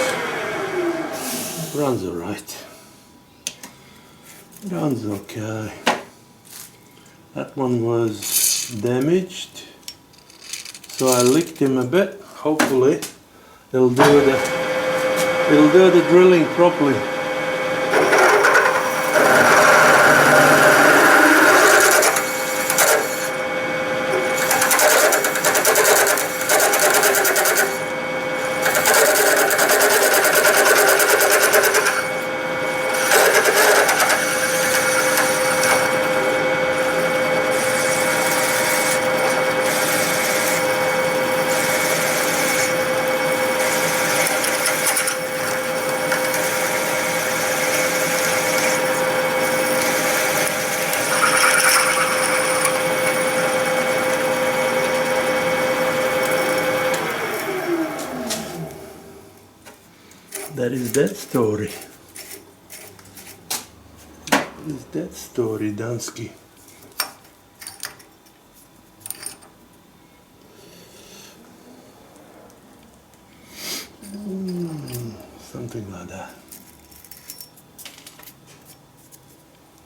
Runs alright. Runs okay. That one was damaged, so I licked him a bit. Hopefully it'll do the drilling properly. That is that story. That is that story, Dansky. Something like that.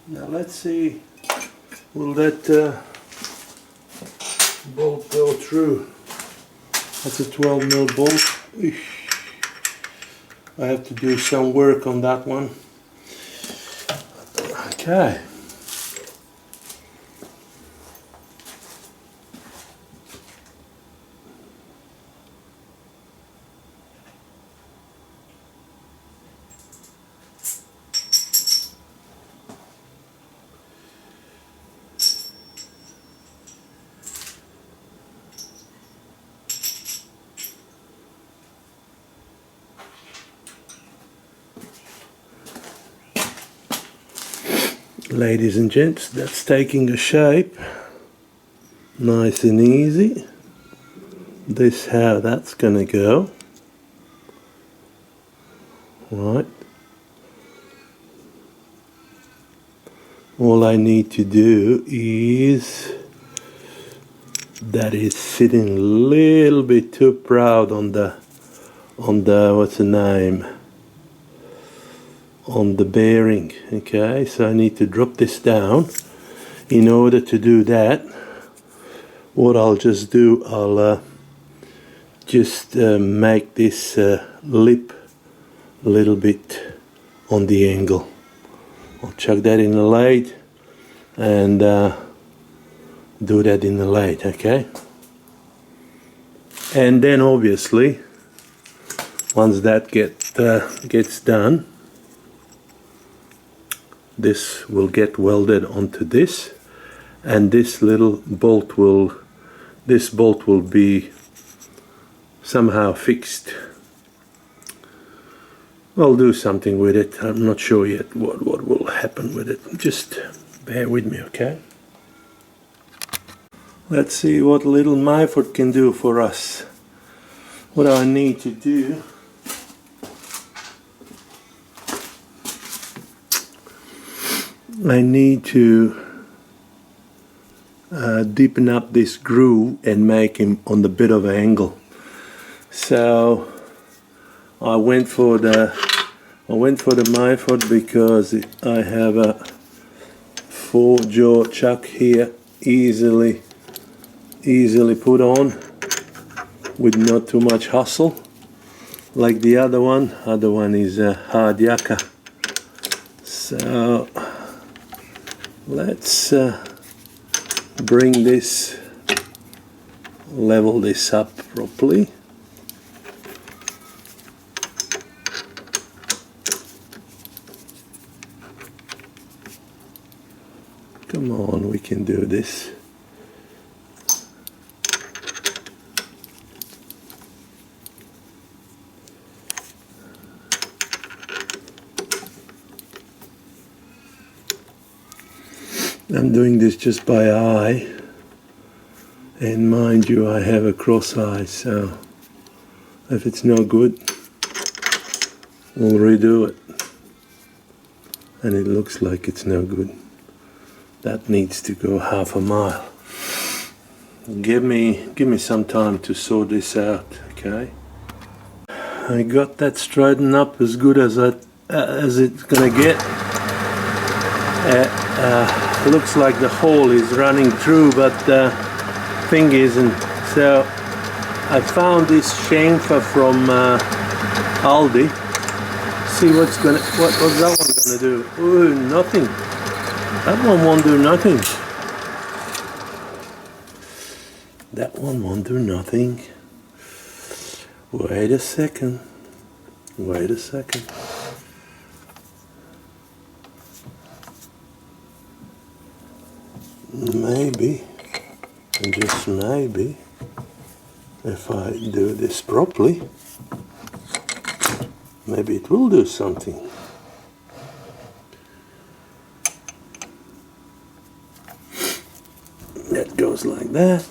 Now let's see, will that bolt go through? That's a 12 mil bolt. Eesh. I have to do some work on that one. Okay. Ladies and gents, that's taking a shape. Nice and easy. This how that's gonna go. Right. All I need to do is that is sitting a little bit too proud on the what's the name? On the bearing. Okay, so I need to drop this down. In order to do that, what I'll just do, I'll just make this lip a little bit on the angle. I'll chuck that in the lathe and do that in the lathe, okay? And then obviously, once that gets done, this will get welded onto this, and this little bolt will be somehow fixed. I'll do something with it. I'm not sure yet what will happen with it. Just bear with me, okay? Let's see what little Myford can do for us. What I need to do, I need to deepen up this groove and make him on the bit of an angle. So I went for the I went for the method because I have a 4-jaw chuck here, easily put on with not too much hustle like the other one. Other one is a hard yakka. So let's bring this, level this up properly. Come on, we can do this. I'm doing this just by eye, and mind you, I have a cross eye, so if it's no good, we'll redo it. And it looks like it's no good. That needs to go half a mile. Give me some time to sort this out, okay? I got that straightened up as good as it's gonna get. Looks like the hole is running through, but the thing isn't. So I found this chamfer from Aldi. See what's that one gonna do? Ooh, nothing. That one won't do nothing. That one won't do nothing. Wait a second. Wait a second. Maybe, and just maybe, if I do this properly, maybe it will do something. That goes like that.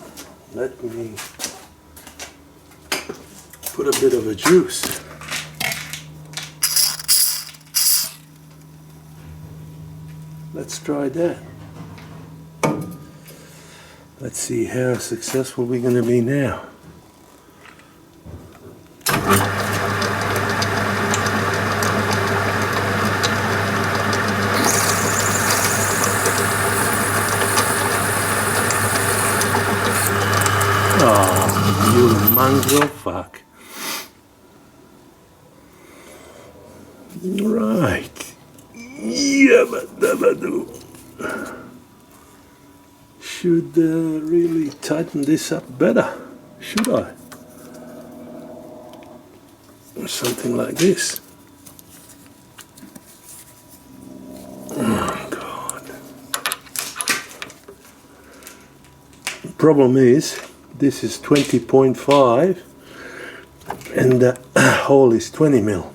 Let me put a bit of a juice. Let's try that. Let's see how successful we're going to be now. Oh, you mongrel fuck. Right. Yabba-dabba-doo. Should really tighten this up better, should I? Or something like this. Oh God. The problem is, this is 20.5 and the hole is 20 mil.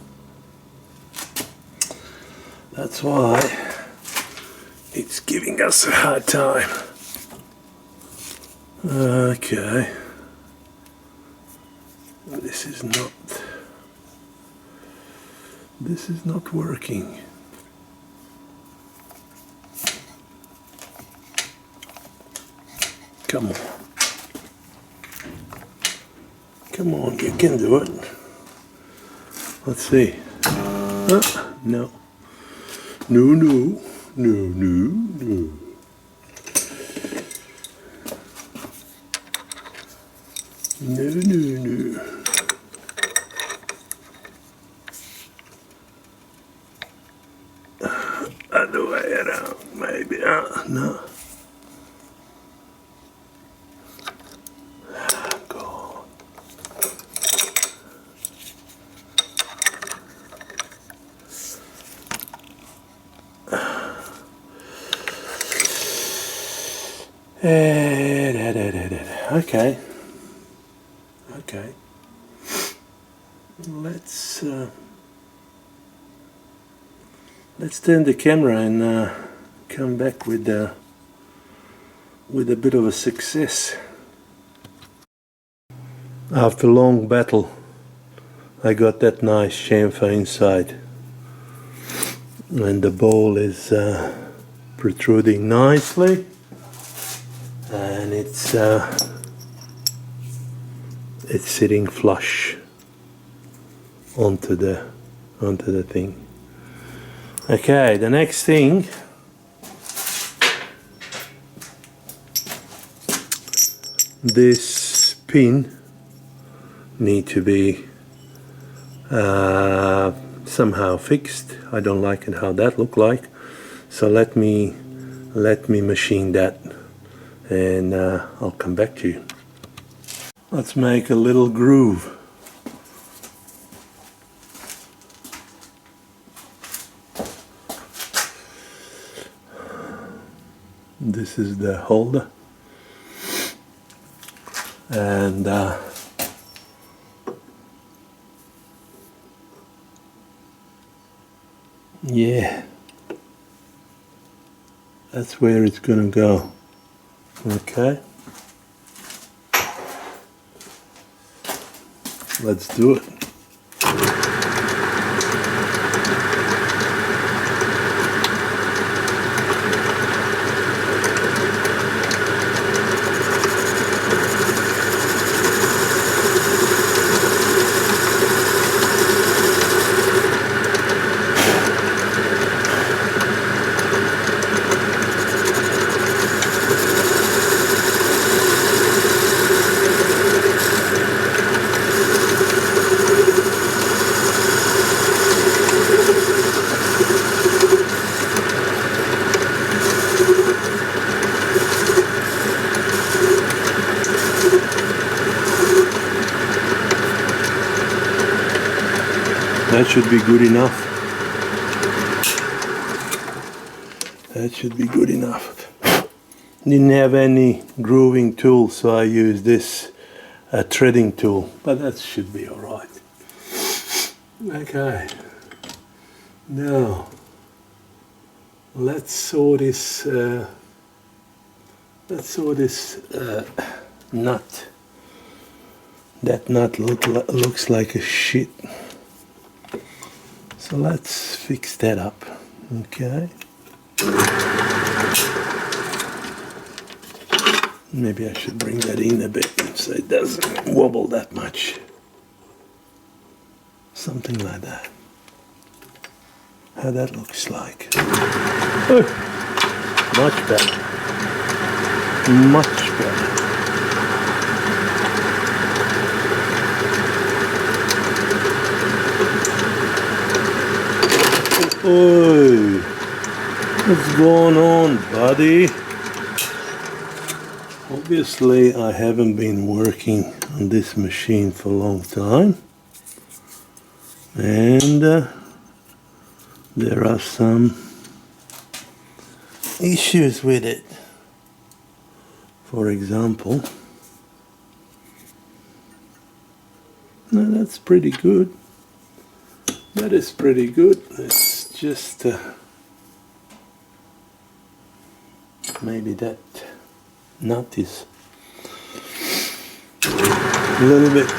That's why it's giving us a hard time. Okay, this is not working. Come on. Come on, you can do it. Let's see. No. No, no, no, no, no. No, no, no. Other way around, maybe. No. God. Okay. Okay. Let's turn the camera and come back with a bit of a success. After a long battle, I got that nice chamfer inside, and the bowl is protruding nicely, and it's sitting flush onto the thing. Okay, the next thing, this pin need to be somehow fixed. I don't like it how that look like, so let me machine that, and I'll come back to you. Let's make a little groove. This is the holder, and yeah, that's where it's gonna go. Okay, let's do it. That should be good enough. That should be good enough. Didn't have any grooving tool, so I used this threading tool, but that should be alright. Okay, now let's saw this nut. That nut looks like a shit. So let's fix that up, okay? Maybe I should bring that in a bit so it doesn't wobble that much. Something like that. How that looks like. Oh, much better. Much better. Oh, what's going on, buddy? Obviously, I haven't been working on this machine for a long time, and there are some issues with it. For example, now that's pretty good. That is pretty good. It's just maybe that nut is a little bit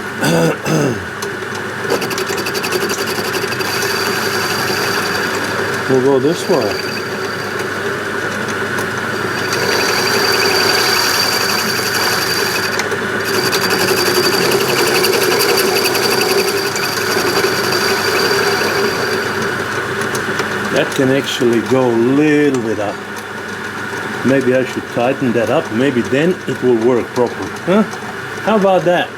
we'll go this way. That can actually go a little bit up. Maybe I should tighten that up. Maybe then it will work properly. Huh? How about that?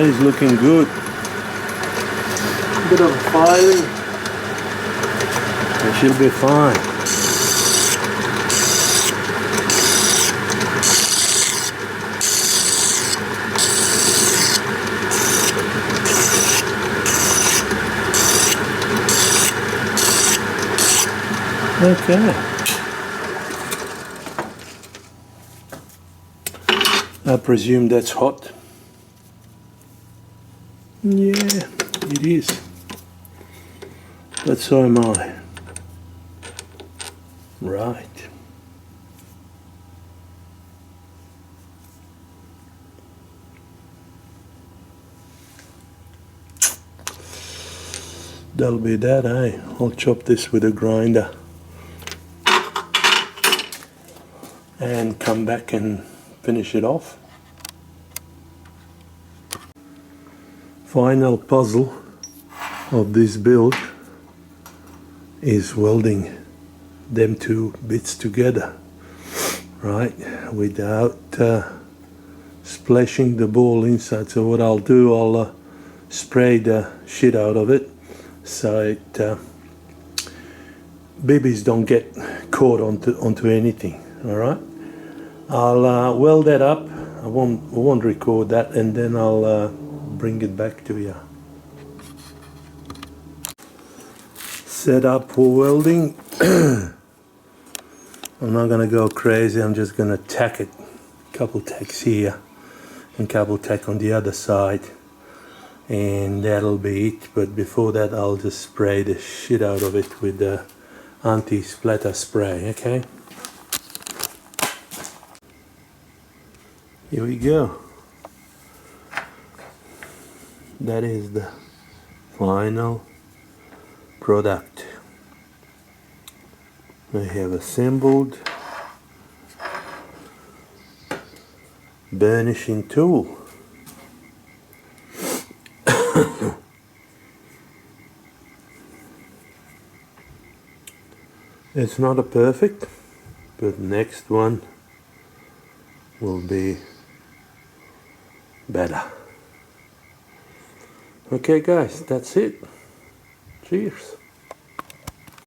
That is looking good. Bit of filing. It should be fine. Okay. I presume that's hot. Yeah, it is. But so am I. Right. That'll be that, eh? I'll chop this with a grinder and come back and finish it off. Final puzzle of this build is welding them two bits together, right, without splashing the ball inside. So what I'll do, I'll spray the shit out of it so it bibbies don't get caught onto anything. All right, I'll weld that up. I won't record that, and then I'll bring it back to you. Set up for welding. I'm not gonna go crazy, I'm just gonna tack it, couple tacks here and couple tack on the other side, and that'll be it. But before that, I'll just spray the shit out of it with the anti-splatter spray. Okay, here we go. That is the final product. I have assembled burnishing tool. It's not a perfect, but next one will be better. Okay guys, that's it. Cheers.